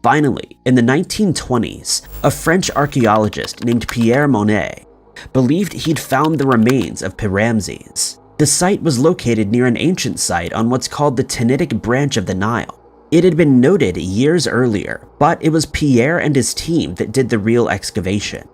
Finally, in the 1920s, a French archaeologist named Pierre Monet believed he'd found the remains of Ramses. The site was located near an ancient site on what's called the Tannitic branch of the Nile. It had been noted years earlier, but it was Pierre and his team that did the real excavation.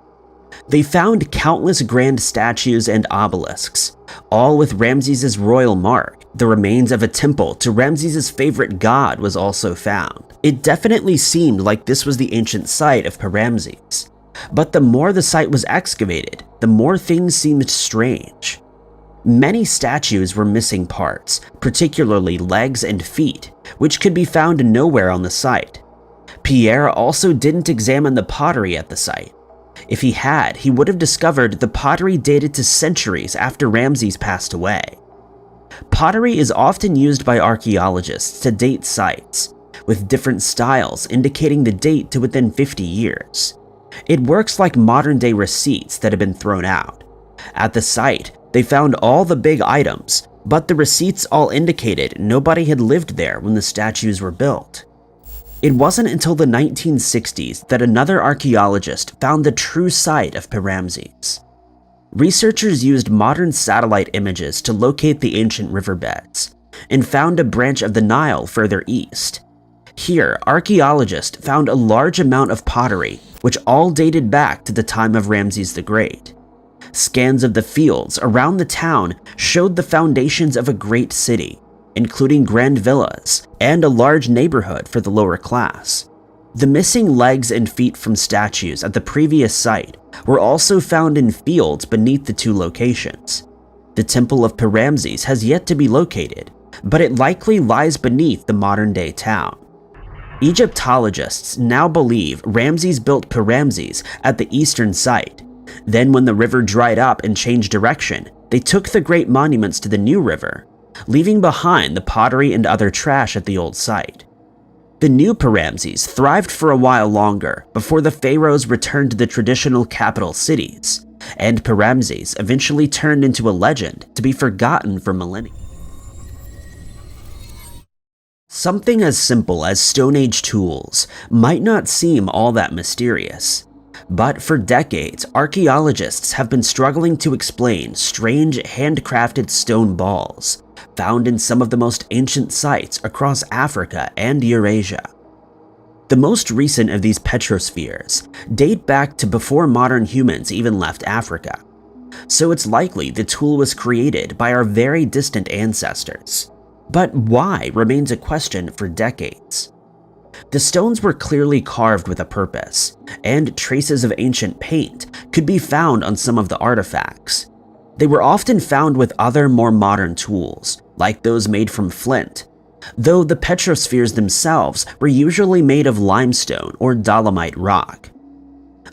They found countless grand statues and obelisks, all with Ramses's royal mark, The remains of a temple to Ramses' favorite god was also found. It definitely seemed like this was the ancient site of Paramses. But the more the site was excavated, the more things seemed strange. Many statues were missing parts, particularly legs and feet, which could be found nowhere on the site. Pierre also didn't examine the pottery at the site. If he had, he would have discovered the pottery dated to centuries after Ramses passed away. Pottery is often used by archaeologists to date sites, with different styles indicating the date to within 50 years. It works like modern-day receipts that have been thrown out. At the site, they found all the big items, but the receipts all indicated nobody had lived there when the statues were built. It wasn't until the 1960s that another archaeologist found the true site of Paramses. Researchers used modern satellite images to locate the ancient riverbeds, and found a branch of the Nile further east. Here, archaeologists found a large amount of pottery, which all dated back to the time of Ramses the Great. Scans of the fields around the town showed the foundations of a great city, including grand villas and a large neighborhood for the lower class. The missing legs and feet from statues at the previous site were also found in fields beneath the two locations. The Temple of Paramses has yet to be located, but it likely lies beneath the modern-day town. Egyptologists now believe Ramses built Paramses at the eastern site. Then when the river dried up and changed direction, they took the great monuments to the new river, leaving behind the pottery and other trash at the old site. The new Paramses thrived for a while longer before the pharaohs returned to the traditional capital cities, and Paramses eventually turned into a legend to be forgotten for millennia. Something as simple as Stone Age tools might not seem all that mysterious, but for decades, archaeologists have been struggling to explain strange handcrafted stone balls found in some of the most ancient sites across Africa and Eurasia. The most recent of these petrospheres date back to before modern humans even left Africa, so it's likely the tool was created by our very distant ancestors. But why remains a question for decades. The stones were clearly carved with a purpose, and traces of ancient paint could be found on some of the artifacts. They were often found with other more modern tools, like those made from flint, though the petrospheres themselves were usually made of limestone or dolomite rock.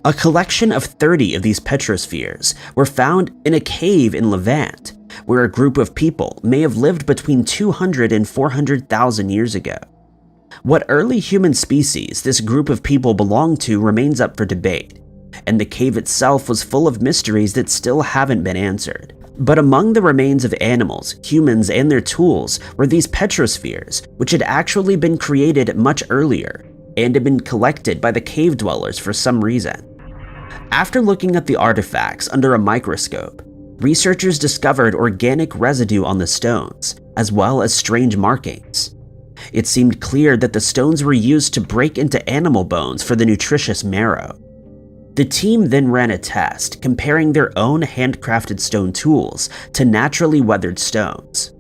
A collection of 30 of these petrospheres were found in a cave in Levant, where a group of people may have lived between 200 and 400,000 years ago. What early human species this group of people belonged to remains up for debate, and the cave itself was full of mysteries that still haven't been answered. But among the remains of animals, humans, and their tools were these petrospheres, which had actually been created much earlier, and had been collected by the cave dwellers for some reason. After looking at the artifacts under a microscope, researchers discovered organic residue on the stones, as well as strange markings. It seemed clear that the stones were used to break into animal bones for the nutritious marrow. The team then ran a test comparing their own handcrafted stone tools to naturally weathered stones.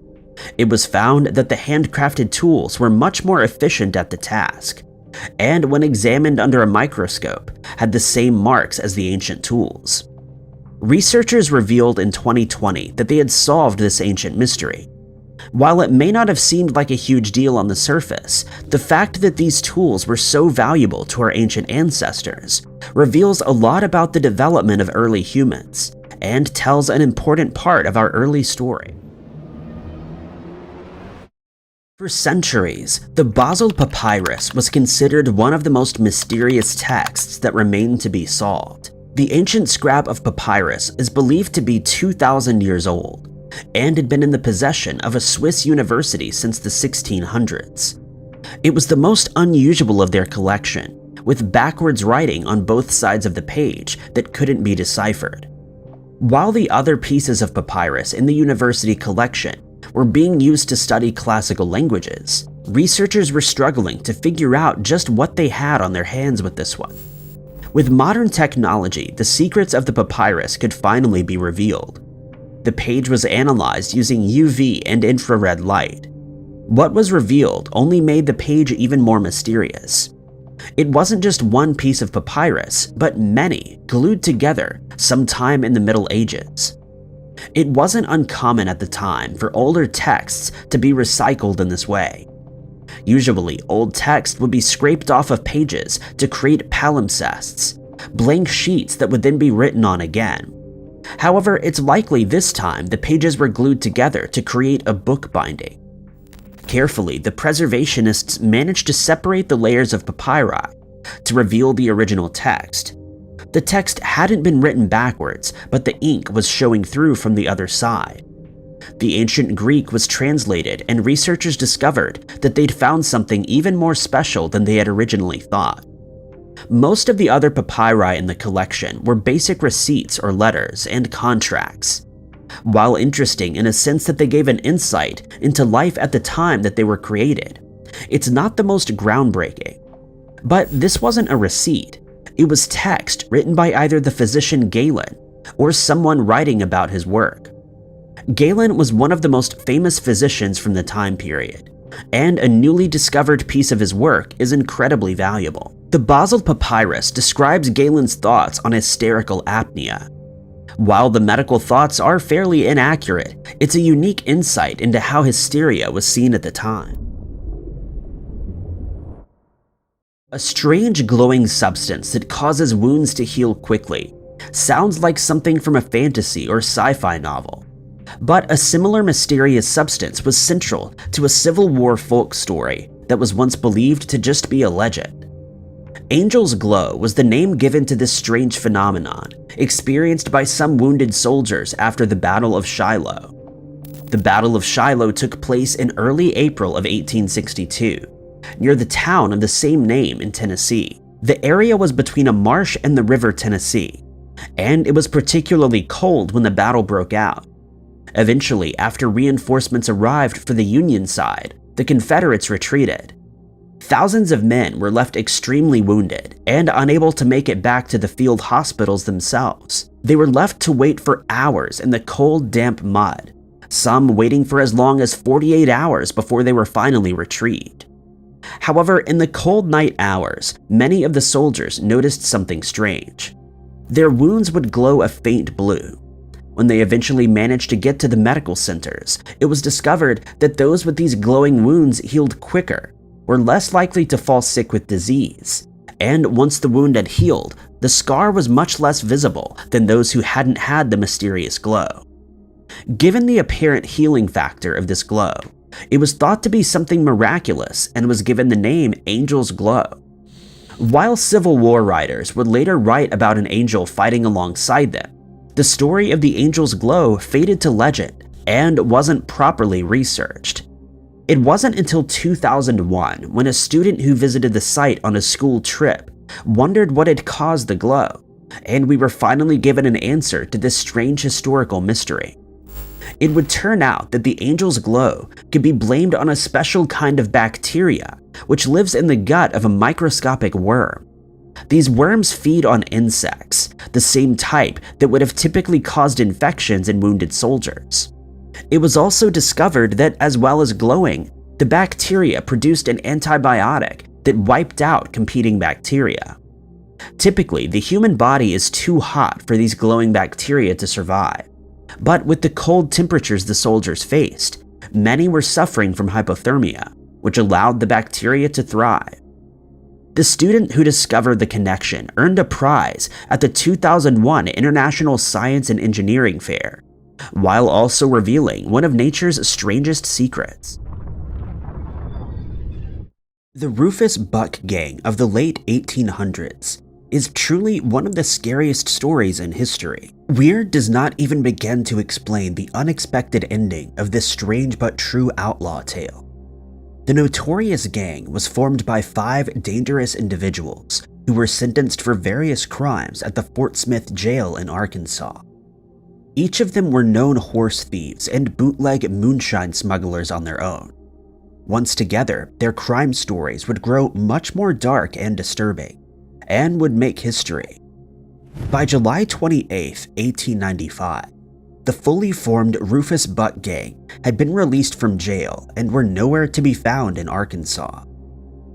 It was found that the handcrafted tools were much more efficient at the task, and when examined under a microscope, had the same marks as the ancient tools. Researchers revealed in 2020 that they had solved this ancient mystery. While it may not have seemed like a huge deal on the surface, the fact that these tools were so valuable to our ancient ancestors reveals a lot about the development of early humans, and tells an important part of our early story. For centuries, the Basel Papyrus was considered one of the most mysterious texts that remained to be solved. The ancient scrap of papyrus is believed to be 2,000 years old, and had been in the possession of a Swiss university since the 1600s. It was the most unusual of their collection, with backwards writing on both sides of the page that couldn't be deciphered. While the other pieces of papyrus in the university collection were being used to study classical languages, researchers were struggling to figure out just what they had on their hands with this one. With modern technology, the secrets of the papyrus could finally be revealed. The page was analyzed using UV and infrared light. What was revealed only made the page even more mysterious. It wasn't just one piece of papyrus, but many glued together sometime in the Middle Ages. It wasn't uncommon at the time for older texts to be recycled in this way. Usually, old text would be scraped off of pages to create palimpsests, blank sheets that would then be written on again. However, it's likely this time the pages were glued together to create a book binding. Carefully, the preservationists managed to separate the layers of papyri to reveal the original text. The text hadn't been written backwards, but the ink was showing through from the other side. The ancient Greek was translated, and researchers discovered that they'd found something even more special than they had originally thought. Most of the other papyri in the collection were basic receipts or letters and contracts. While interesting in a sense that they gave an insight into life at the time that they were created, it's not the most groundbreaking. But this wasn't a receipt. It was text written by either the physician Galen or someone writing about his work. Galen was one of the most famous physicians from the time period, and a newly discovered piece of his work is incredibly valuable. The Basel Papyrus describes Galen's thoughts on hysterical apnea. While the medical thoughts are fairly inaccurate, it's a unique insight into how hysteria was seen at the time. A strange glowing substance that causes wounds to heal quickly sounds like something from a fantasy or sci-fi novel. But a similar mysterious substance was central to a Civil War folk story that was once believed to just be a legend. Angel's glow was the name given to this strange phenomenon, experienced by some wounded soldiers after the Battle of Shiloh. The Battle of Shiloh took place in early April of 1862, near the town of the same name in Tennessee. The area was between a marsh and the river Tennessee, and it was particularly cold when the battle broke out. Eventually, after reinforcements arrived for the Union side, the Confederates retreated. Thousands of men were left extremely wounded and unable to make it back to the field hospitals themselves. They were left to wait for hours in the cold, damp mud, some waiting for as long as 48 hours before they were finally retrieved. However, in the cold night hours, many of the soldiers noticed something strange. Their wounds would glow a faint blue. When they eventually managed to get to the medical centers, it was discovered that those with these glowing wounds healed quicker, were less likely to fall sick with disease, and once the wound had healed, the scar was much less visible than those who hadn't had the mysterious glow. Given the apparent healing factor of this glow, it was thought to be something miraculous and was given the name Angel's Glow. While Civil War writers would later write about an angel fighting alongside them, the story of the Angel's Glow faded to legend and wasn't properly researched. It wasn't until 2001 when a student who visited the site on a school trip wondered what had caused the glow, and we were finally given an answer to this strange historical mystery. It would turn out that the Angel's Glow could be blamed on a special kind of bacteria which lives in the gut of a microscopic worm. These worms feed on insects, the same type that would have typically caused infections in wounded soldiers. It was also discovered that, as well as glowing, the bacteria produced an antibiotic that wiped out competing bacteria. Typically, the human body is too hot for these glowing bacteria to survive, but with the cold temperatures the soldiers faced, many were suffering from hypothermia, which allowed the bacteria to thrive. The student who discovered the connection earned a prize at the 2001 International Science and Engineering Fair, while also revealing one of nature's strangest secrets. The Rufus Buck Gang of the late 1800s is truly one of the scariest stories in history. Weird does not even begin to explain the unexpected ending of this strange but true outlaw tale. The notorious gang was formed by 5 dangerous individuals who were sentenced for various crimes at the Fort Smith jail in Arkansas. Each of them were known horse thieves and bootleg moonshine smugglers on their own. Once together, their crime stories would grow much more dark and disturbing, and would make history. By July 28, 1895, The fully formed Rufus Buck gang had been released from jail and were nowhere to be found in Arkansas.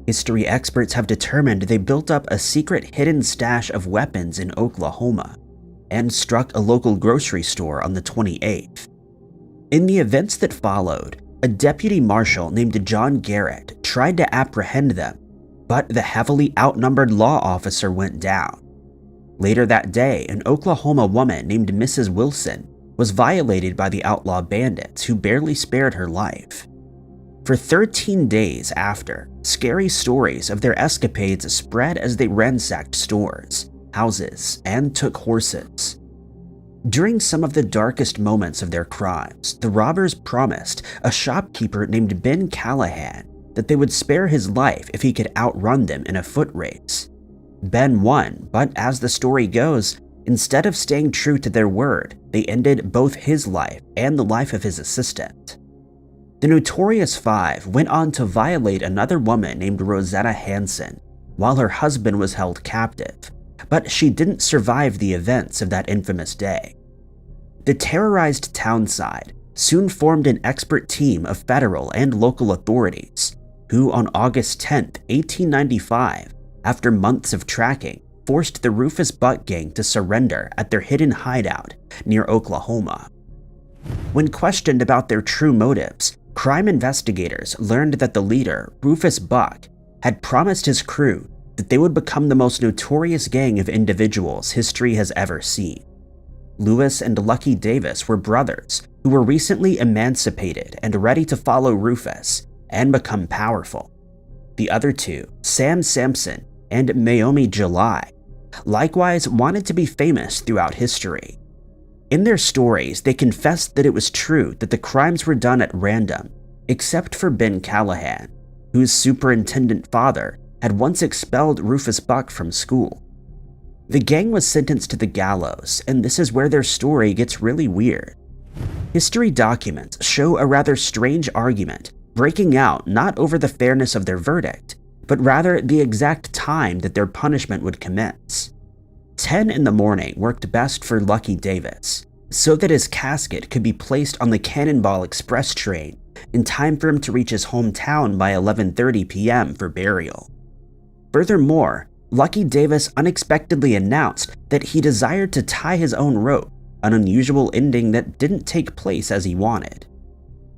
History experts have determined they built up a secret hidden stash of weapons in Oklahoma and struck a local grocery store on the 28th. In the events that followed, a deputy marshal named John Garrett tried to apprehend them, but the heavily outnumbered law officer went down. Later that day, an Oklahoma woman named Mrs. Wilson was violated by the outlaw bandits who barely spared her life. For 13 days after, scary stories of their escapades spread as they ransacked stores, houses, and took horses. During some of the darkest moments of their crimes, the robbers promised a shopkeeper named Ben Callahan that they would spare his life if he could outrun them in a foot race. Ben won, but as the story goes, instead of staying true to their word, they ended both his life and the life of his assistant. The Notorious Five went on to violate another woman named Rosetta Hanson while her husband was held captive, but she didn't survive the events of that infamous day. The terrorized townside soon formed an expert team of federal and local authorities, who on August 10, 1895, after months of tracking, forced the Rufus Buck gang to surrender at their hidden hideout near Oklahoma. When questioned about their true motives, crime investigators learned that the leader, Rufus Buck, had promised his crew that they would become the most notorious gang of individuals history has ever seen. Lewis and Lucky Davis were brothers who were recently emancipated and ready to follow Rufus and become powerful. The other two, Sam Sampson and Mayomi July, likewise wanted to be famous throughout history. In their stories, they confessed that it was true that the crimes were done at random, except for Ben Callahan, whose superintendent father had once expelled Rufus Buck from school. The gang was sentenced to the gallows, and this is where their story gets really weird. History documents show a rather strange argument breaking out not over the fairness of their verdict, but rather the exact time that their punishment would commence. 10 in the morning worked best for Lucky Davis, so that his casket could be placed on the Cannonball Express train in time for him to reach his hometown by 11:30 p.m. for burial. Furthermore, Lucky Davis unexpectedly announced that he desired to tie his own rope, an unusual ending that didn't take place as he wanted.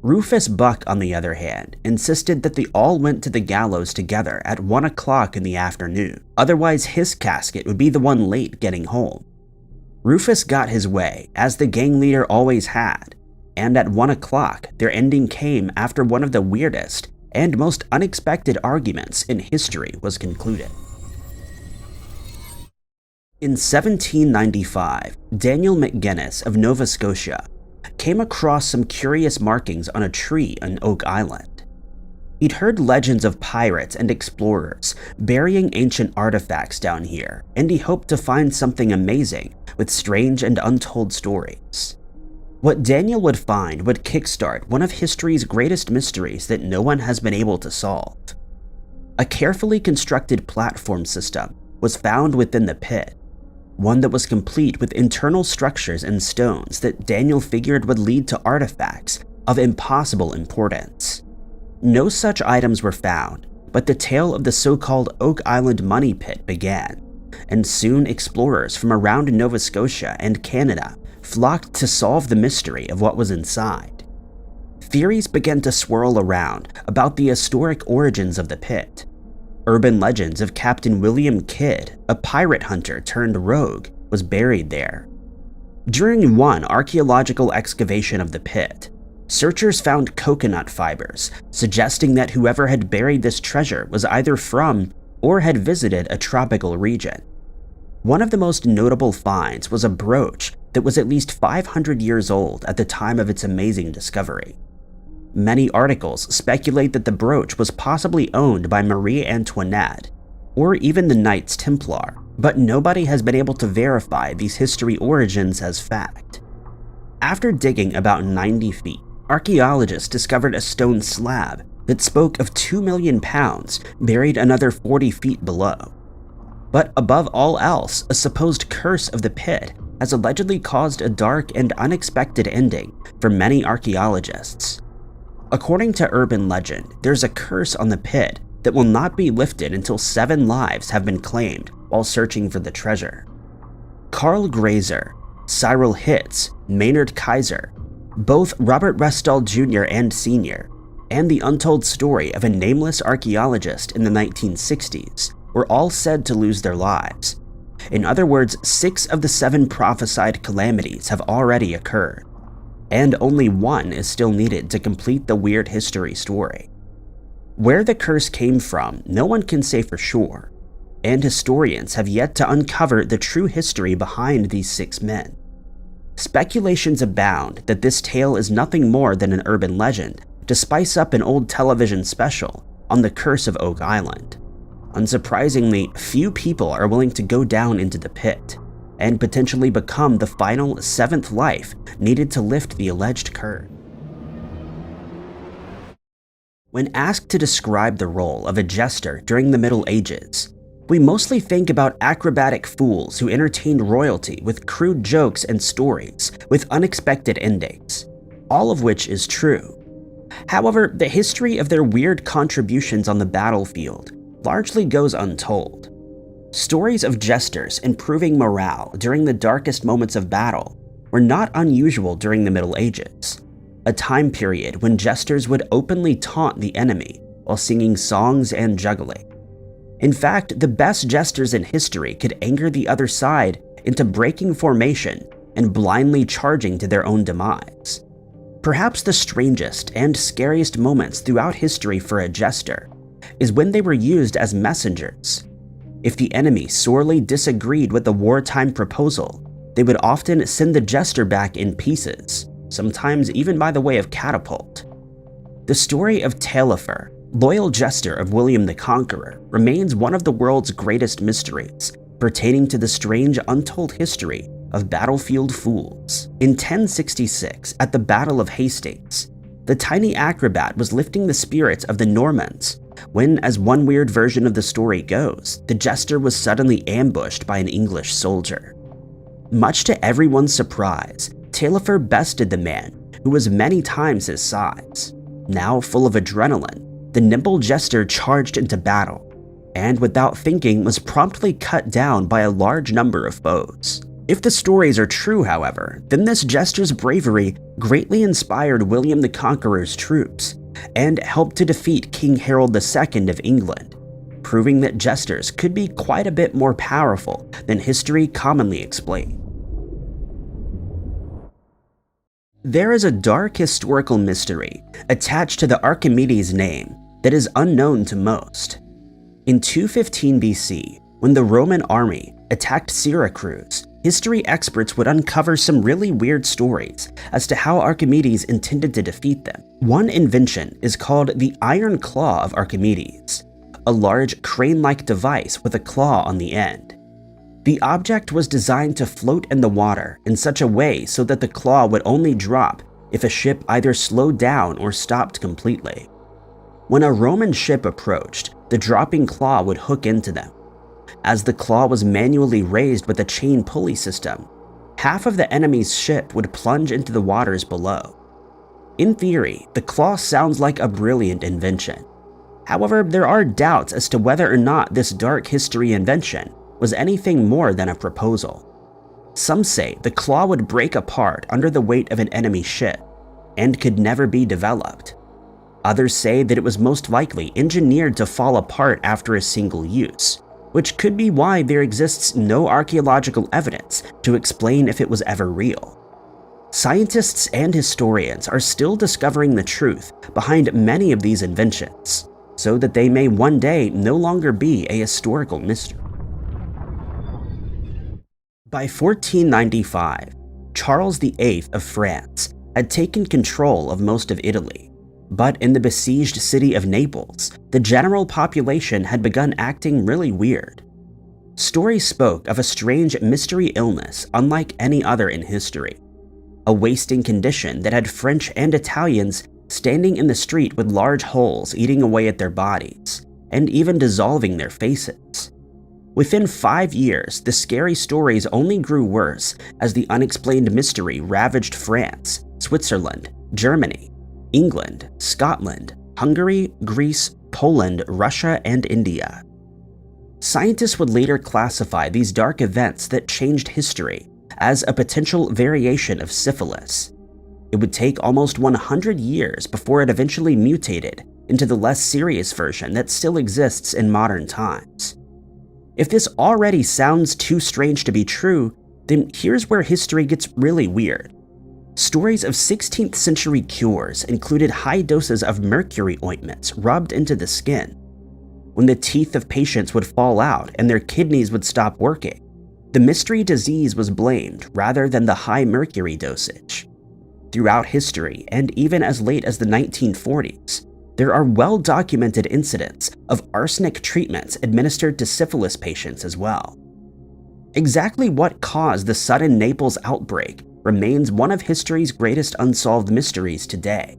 Rufus Buck, on the other hand, insisted that they all went to the gallows together at 1 o'clock in the afternoon, otherwise his casket would be the one late getting home. Rufus got his way, as the gang leader always had, and at 1 o'clock their ending came after one of the weirdest and most unexpected arguments in history was concluded. In 1795, Daniel McGinnis of Nova Scotia came across some curious markings on a tree on Oak Island. He'd heard legends of pirates and explorers burying ancient artifacts down here, and he hoped to find something amazing with strange and untold stories. What Daniel would find would kickstart one of history's greatest mysteries that no one has been able to solve. A carefully constructed platform system was found within the pit, one that was complete with internal structures and stones that Daniel figured would lead to artifacts of impossible importance. No such items were found, but the tale of the so-called Oak Island Money Pit began, and soon explorers from around Nova Scotia and Canada flocked to solve the mystery of what was inside. Theories began to swirl around about the historic origins of the pit. Urban legends of Captain William Kidd, a pirate hunter turned rogue, was buried there. During one archaeological excavation of the pit, searchers found coconut fibers, suggesting that whoever had buried this treasure was either from or had visited a tropical region. One of the most notable finds was a brooch that was at least 500 years old at the time of its amazing discovery. Many articles speculate that the brooch was possibly owned by Marie Antoinette, or even the Knights Templar, but nobody has been able to verify these history origins as fact. After digging about 90 feet, archaeologists discovered a stone slab that spoke of 2 million pounds buried another 40 feet below. But above all else, a supposed curse of the pit has allegedly caused a dark and unexpected ending for many archaeologists. According to urban legend, there's a curse on the pit that will not be lifted until 7 lives have been claimed while searching for the treasure. Carl Grazer, Cyril Hitz, Maynard Kaiser, both Robert Restall Jr. and Sr., and the untold story of a nameless archaeologist in the 1960s were all said to lose their lives. In other words, 6 of the 7 prophesied calamities have already occurred, and only 1 is still needed to complete the weird history story. Where the curse came from, no one can say for sure, and historians have yet to uncover the true history behind these 6 men. Speculations abound that this tale is nothing more than an urban legend to spice up an old television special on the curse of Oak Island. Unsurprisingly, few people are willing to go down into the pit and potentially become the final 7th life needed to lift the alleged curse. When asked to describe the role of a jester during the Middle Ages, we mostly think about acrobatic fools who entertained royalty with crude jokes and stories with unexpected endings, all of which is true. However, the history of their weird contributions on the battlefield largely goes untold. Stories of jesters improving morale during the darkest moments of battle were not unusual during the Middle Ages, a time period when jesters would openly taunt the enemy while singing songs and juggling. In fact, the best jesters in history could anger the other side into breaking formation and blindly charging to their own demise. Perhaps the strangest and scariest moments throughout history for a jester is when they were used as messengers. If the enemy sorely disagreed with the wartime proposal, they would often send the jester back in pieces, sometimes even by the way of catapult. The story of Taillefer, loyal jester of William the Conqueror, remains one of the world's greatest mysteries, pertaining to the strange untold history of battlefield fools. In 1066, at the Battle of Hastings, the tiny acrobat was lifting the spirits of the Normans when, as one weird version of the story goes, the jester was suddenly ambushed by an English soldier. Much to everyone's surprise, Taillefer bested the man, who was many times his size. Now full of adrenaline, the nimble jester charged into battle, and without thinking was promptly cut down by a large number of foes. If the stories are true, however, then this jester's bravery greatly inspired William the Conqueror's troops and helped to defeat King Harold II of England, proving that jesters could be quite a bit more powerful than history commonly explains. There is a dark historical mystery attached to the Archimedes name that is unknown to most. In 215 BC, when the Roman army attacked Syracuse, history experts would uncover some really weird stories as to how Archimedes intended to defeat them. One invention is called the Iron Claw of Archimedes, a large crane-like device with a claw on the end. The object was designed to float in the water in such a way so that the claw would only drop if a ship either slowed down or stopped completely. When a Roman ship approached, the dropping claw would hook into them. As the claw was manually raised with a chain pulley system, half of the enemy's ship would plunge into the waters below. In theory, the claw sounds like a brilliant invention. However, there are doubts as to whether or not this dark history invention was anything more than a proposal. Some say the claw would break apart under the weight of an enemy ship and could never be developed. Others say that it was most likely engineered to fall apart after a single use, which could be why there exists no archaeological evidence to explain if it was ever real. Scientists and historians are still discovering the truth behind many of these inventions, so that they may one day no longer be a historical mystery. By 1495, Charles VIII of France had taken control of most of Italy, but in the besieged city of Naples, the general population had begun acting really weird. Stories spoke of a strange mystery illness unlike any other in history, a wasting condition that had French and Italians standing in the street with large holes eating away at their bodies, and even dissolving their faces. Within 5 years, the scary stories only grew worse as the unexplained mystery ravaged France, Switzerland, Germany, England, Scotland, Hungary, Greece, Poland, Russia, and India. Scientists would later classify these dark events that changed history as a potential variation of syphilis. It would take almost 100 years before it eventually mutated into the less serious version that still exists in modern times. If this already sounds too strange to be true, then here's where history gets really weird. Stories of 16th century cures included high doses of mercury ointments rubbed into the skin. When the teeth of patients would fall out and their kidneys would stop working, the mystery disease was blamed rather than the high mercury dosage. Throughout history, and even as late as the 1940s, there are well-documented incidents of arsenic treatments administered to syphilis patients as well. Exactly what caused the sudden Naples outbreak remains one of history's greatest unsolved mysteries today.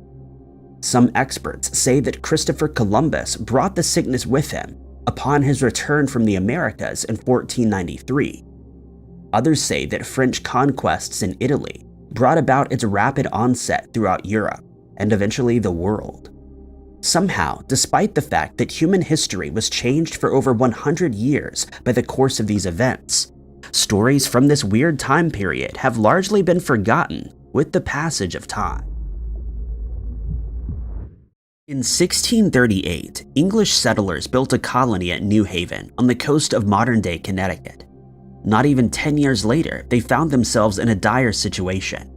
Some experts say that Christopher Columbus brought the sickness with him upon his return from the Americas in 1493. Others say that French conquests in Italy brought about its rapid onset throughout Europe and eventually the world. Somehow, despite the fact that human history was changed for over 100 years by the course of these events, stories from this weird time period have largely been forgotten with the passage of time. In 1638, English settlers built a colony at New Haven on the coast of modern-day Connecticut. Not even 10 years later, they found themselves in a dire situation.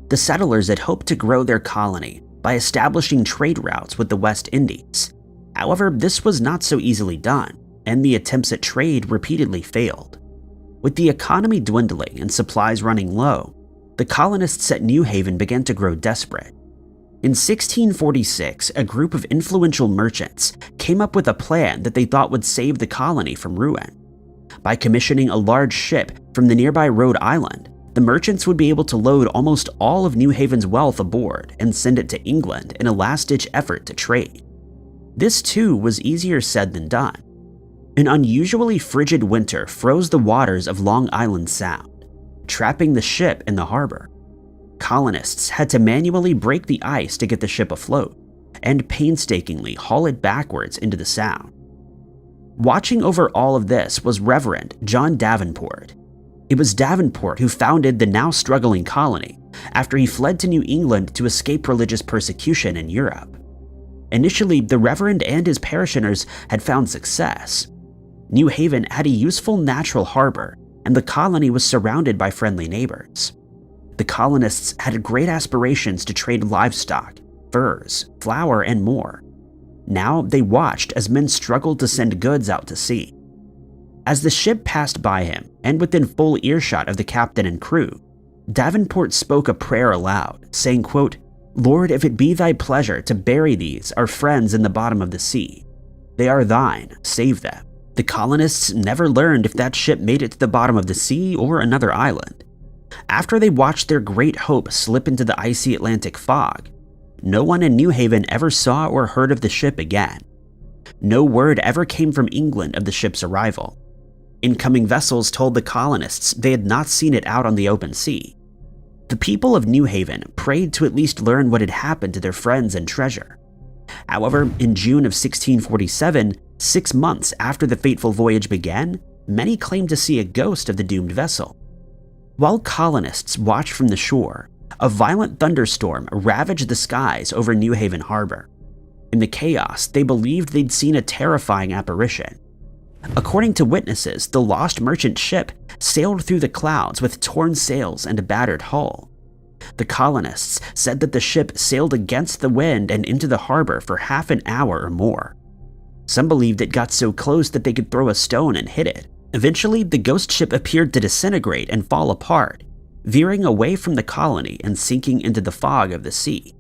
The settlers had hoped to grow their colony by establishing trade routes with the West Indies. However, this was not so easily done, and the attempts at trade repeatedly failed. With the economy dwindling and supplies running low, the colonists at New Haven began to grow desperate. In 1646, a group of influential merchants came up with a plan that they thought would save the colony from ruin. By commissioning a large ship from the nearby Rhode Island, the merchants would be able to load almost all of New Haven's wealth aboard and send it to England in a last-ditch effort to trade. This too was easier said than done. An unusually frigid winter froze the waters of Long Island Sound, trapping the ship in the harbor. Colonists had to manually break the ice to get the ship afloat, and painstakingly haul it backwards into the Sound. Watching over all of this was Reverend John Davenport. It was Davenport who founded the now struggling colony after he fled to New England to escape religious persecution in Europe. Initially, the Reverend and his parishioners had found success. New Haven had a useful natural harbor, and the colony was surrounded by friendly neighbors. The colonists had great aspirations to trade livestock, furs, flour, and more. Now they watched as men struggled to send goods out to sea. As the ship passed by him, and within full earshot of the captain and crew, Davenport spoke a prayer aloud, saying, quote, "Lord, if it be thy pleasure to bury these, our friends, in the bottom of the sea, they are thine, save them." The colonists never learned if that ship made it to the bottom of the sea or another island. After they watched their great hope slip into the icy Atlantic fog, no one in New Haven ever saw or heard of the ship again. No word ever came from England of the ship's arrival. Incoming vessels told the colonists they had not seen it out on the open sea. The people of New Haven prayed to at least learn what had happened to their friends and treasure. However, in June of 1647, 6 months after the fateful voyage began, many claimed to see a ghost of the doomed vessel. While colonists watched from the shore, a violent thunderstorm ravaged the skies over New Haven Harbor. In the chaos, they believed they'd seen a terrifying apparition. According to witnesses, the lost merchant ship sailed through the clouds with torn sails and a battered hull. The colonists said that the ship sailed against the wind and into the harbor for half an hour or more. Some believed it got so close that they could throw a stone and hit it. Eventually, the ghost ship appeared to disintegrate and fall apart, veering away from the colony and sinking into the fog of the sea.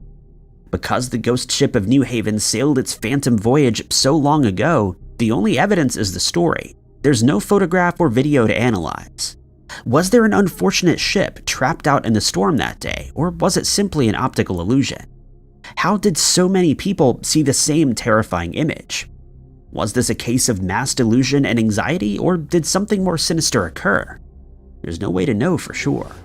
Because the ghost ship of New Haven sailed its phantom voyage so long ago, the only evidence is the story. There's no photograph or video to analyze. Was there an unfortunate ship trapped out in the storm that day, or was it simply an optical illusion? How did so many people see the same terrifying image? Was this a case of mass delusion and anxiety, or did something more sinister occur? There's no way to know for sure.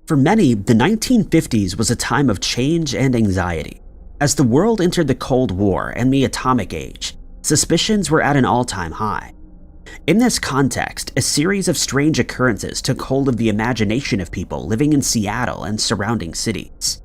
For many, the 1950s was a time of change and anxiety. As the world entered the Cold War and the atomic age, suspicions were at an all-time high. In this context, a series of strange occurrences took hold of the imagination of people living in Seattle and surrounding cities.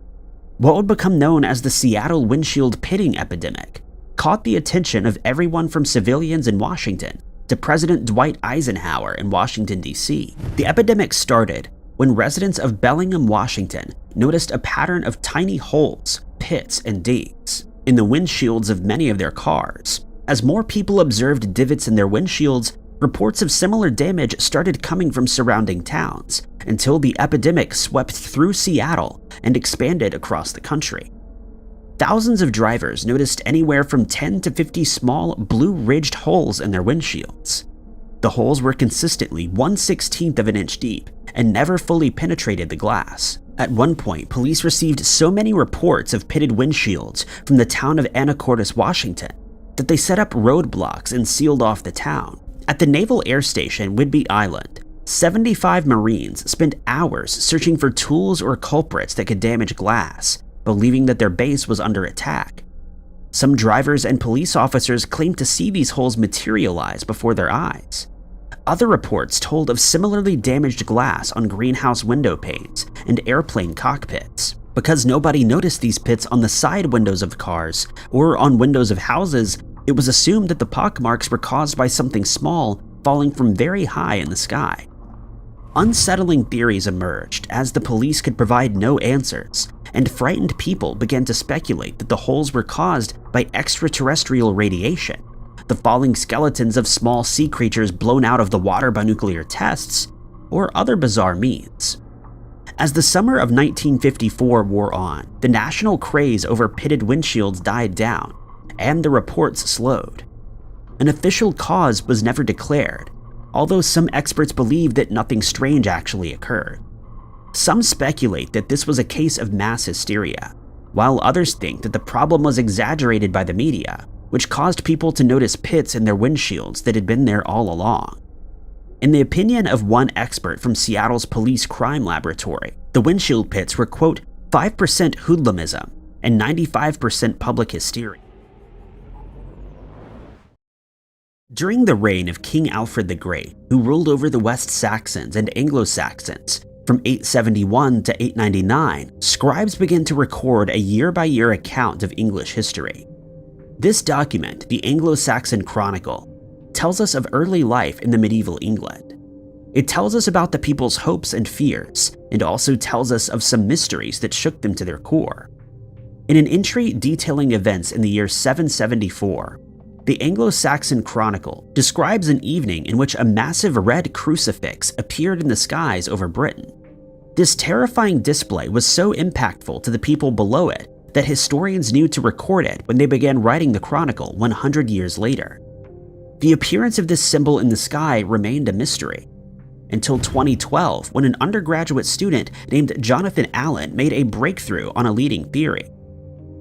What would become known as the Seattle windshield pitting epidemic caught the attention of everyone from civilians in Washington to President Dwight Eisenhower in Washington, D.C. The epidemic started when residents of Bellingham, Washington noticed a pattern of tiny holes, pits, and dings in the windshields of many of their cars. As more people observed divots in their windshields, reports of similar damage started coming from surrounding towns until the epidemic swept through Seattle and expanded across the country. Thousands of drivers noticed anywhere from 10 to 50 small, blue-ridged holes in their windshields. The holes were consistently 1/16 of an inch deep and never fully penetrated the glass. At one point, police received so many reports of pitted windshields from the town of Anacortes, Washington, that they set up roadblocks and sealed off the town. At the Naval Air Station, Whidbey Island, 75 Marines spent hours searching for tools or culprits that could damage glass, believing that their base was under attack. Some drivers and police officers claimed to see these holes materialize before their eyes. Other reports told of similarly damaged glass on greenhouse window panes and airplane cockpits. Because nobody noticed these pits on the side windows of cars or on windows of houses, it was assumed that the pockmarks were caused by something small falling from very high in the sky. Unsettling theories emerged as the police could provide no answers, and frightened people began to speculate that the holes were caused by extraterrestrial radiation, the falling skeletons of small sea creatures blown out of the water by nuclear tests, or other bizarre means. As the summer of 1954 wore on, the national craze over pitted windshields died down, and the reports slowed. An official cause was never declared, although some experts believe that nothing strange actually occurred. Some speculate that this was a case of mass hysteria, while others think that the problem was exaggerated by the media, which caused people to notice pits in their windshields that had been there all along. In the opinion of one expert from Seattle's police crime laboratory, the windshield pits were, quote, 5% hoodlumism and 95% public hysteria. During the reign of King Alfred the Great, who ruled over the West Saxons and Anglo-Saxons from 871 to 899, scribes began to record a year-by-year account of English history. This document, the Anglo-Saxon Chronicle, tells us of early life in the medieval England. It tells us about the people's hopes and fears, and also tells us of some mysteries that shook them to their core. In an entry detailing events in the year 774, the Anglo-Saxon Chronicle describes an evening in which a massive red crucifix appeared in the skies over Britain. This terrifying display was so impactful to the people below it that historians knew to record it when they began writing the Chronicle 100 years later. The appearance of this symbol in the sky remained a mystery, until 2012 when an undergraduate student named Jonathan Allen made a breakthrough on a leading theory.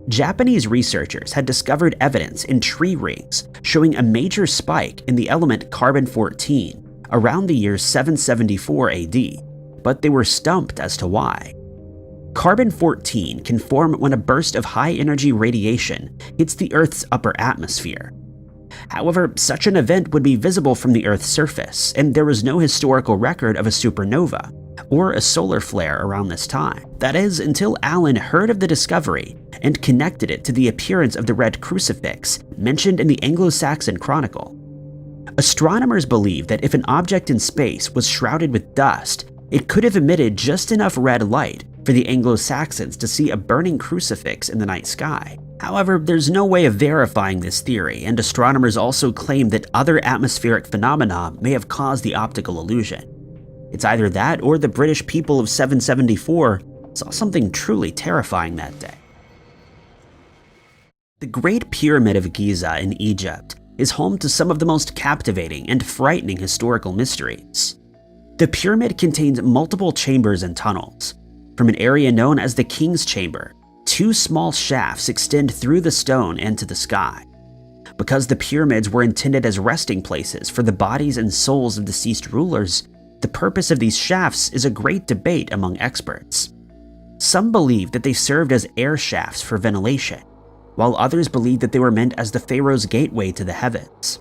Japanese researchers had discovered evidence in tree rings showing a major spike in the element carbon-14 around the year 774 AD, but they were stumped as to why. Carbon-14 can form when a burst of high-energy radiation hits the Earth's upper atmosphere. However, such an event would be visible from the Earth's surface, and there was no historical record of a supernova or a solar flare around this time. That is, until Allen heard of the discovery and connected it to the appearance of the red crucifix mentioned in the Anglo-Saxon Chronicle. Astronomers believe that if an object in space was shrouded with dust, it could have emitted just enough red light for the Anglo-Saxons to see a burning crucifix in the night sky. However, there's no way of verifying this theory, and astronomers also claim that other atmospheric phenomena may have caused the optical illusion. It's either that or the British people of 774 saw something truly terrifying that day. The Great Pyramid of Giza in Egypt is home to some of the most captivating and frightening historical mysteries. The pyramid contains multiple chambers and tunnels. From an area known as the King's Chamber, 2 small shafts extend through the stone and to the sky. Because the pyramids were intended as resting places for the bodies and souls of deceased rulers, the purpose of these shafts is a great debate among experts. Some believe that they served as air shafts for ventilation, while others believe that they were meant as the pharaoh's gateway to the heavens.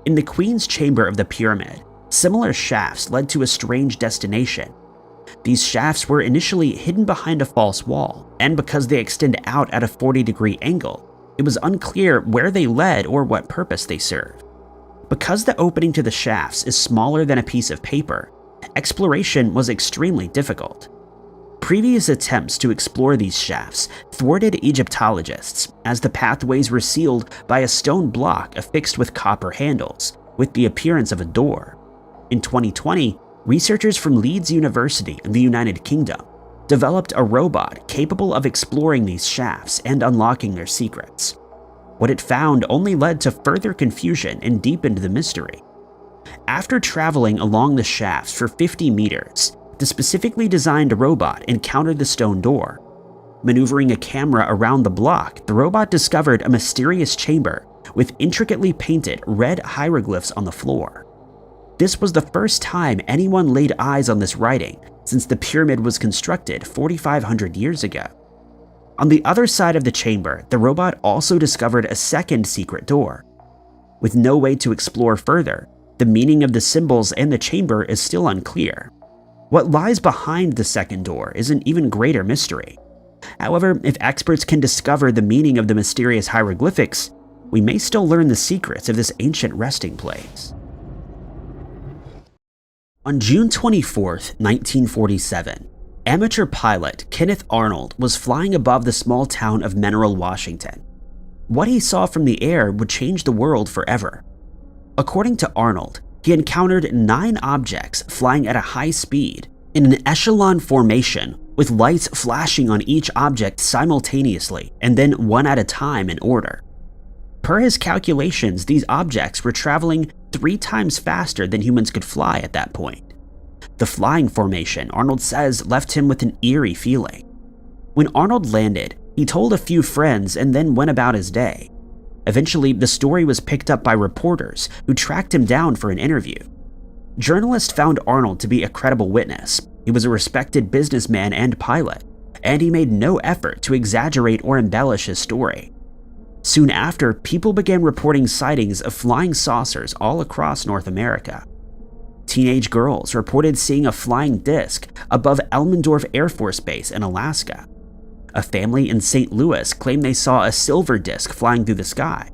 In the queen's chamber of the pyramid, similar shafts led to a strange destination. These shafts were initially hidden behind a false wall, and because they extend out at a 40-degree angle, it was unclear where they led or what purpose they served. Because the opening to the shafts is smaller than a piece of paper, exploration was extremely difficult. Previous attempts to explore these shafts thwarted Egyptologists, as the pathways were sealed by a stone block affixed with copper handles, with the appearance of a door. In 2020, researchers from Leeds University in the United Kingdom developed a robot capable of exploring these shafts and unlocking their secrets. What it found only led to further confusion and deepened the mystery. After traveling along the shafts for 50 meters, the specifically designed robot encountered the stone door. Maneuvering a camera around the block, the robot discovered a mysterious chamber with intricately painted red hieroglyphs on the floor. This was the first time anyone laid eyes on this writing since the pyramid was constructed 4,500 years ago. On the other side of the chamber, the robot also discovered a second secret door. With no way to explore further, the meaning of the symbols and the chamber is still unclear. What lies behind the second door is an even greater mystery. However, if experts can discover the meaning of the mysterious hieroglyphics, we may still learn the secrets of this ancient resting place. On June 24, 1947, amateur pilot Kenneth Arnold was flying above the small town of Mineral, Washington. What he saw from the air would change the world forever. According to Arnold, he encountered 9 objects flying at a high speed in an echelon formation with lights flashing on each object simultaneously and then one at a time in order. Per his calculations, these objects were traveling 3 times faster than humans could fly at that point. The flying formation, Arnold says, left him with an eerie feeling. When Arnold landed, he told a few friends and then went about his day. Eventually, the story was picked up by reporters who tracked him down for an interview. Journalists found Arnold to be a credible witness. He was a respected businessman and pilot, and he made no effort to exaggerate or embellish his story. Soon after, people began reporting sightings of flying saucers all across North America. Teenage girls reported seeing a flying disc above Elmendorf Air Force Base in Alaska. A family in St. Louis claimed they saw a silver disc flying through the sky.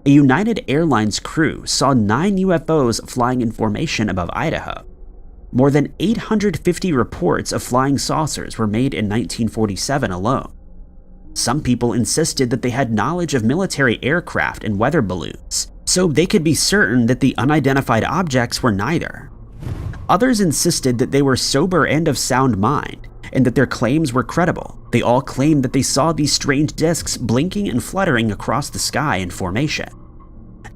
A United Airlines crew saw 9 UFOs flying in formation above Idaho. More than 850 reports of flying saucers were made in 1947 alone. Some people insisted that they had knowledge of military aircraft and weather balloons, so they could be certain that the unidentified objects were neither. Others insisted that they were sober and of sound mind, and that their claims were credible. They all claimed that they saw these strange discs blinking and fluttering across the sky in formation.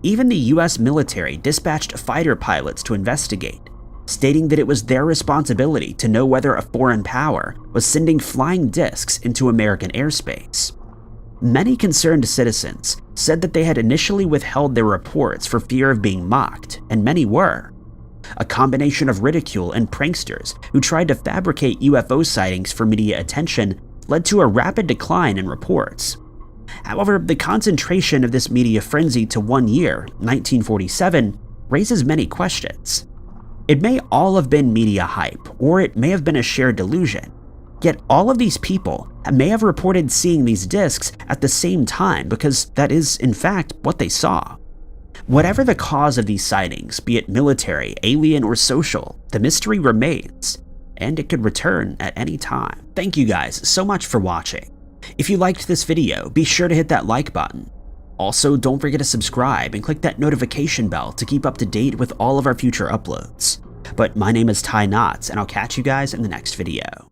Even the US military dispatched fighter pilots to investigate, stating that it was their responsibility to know whether a foreign power was sending flying discs into American airspace. Many concerned citizens said that they had initially withheld their reports for fear of being mocked, and many were. A combination of ridicule and pranksters who tried to fabricate UFO sightings for media attention led to a rapid decline in reports. However, the concentration of this media frenzy to 1 year, 1947, raises many questions. It may all have been media hype, or it may have been a shared delusion. Yet all of these people may have reported seeing these discs at the same time because that is, in fact, what they saw. Whatever the cause of these sightings, be it military, alien, or social, the mystery remains, and it could return at any time. Thank you guys so much for watching. If you liked this video, be sure to hit that like button. Also, don't forget to subscribe and click that notification bell to keep up to date with all of our future uploads. But my name is Ty Knotts, and I'll catch you guys in the next video.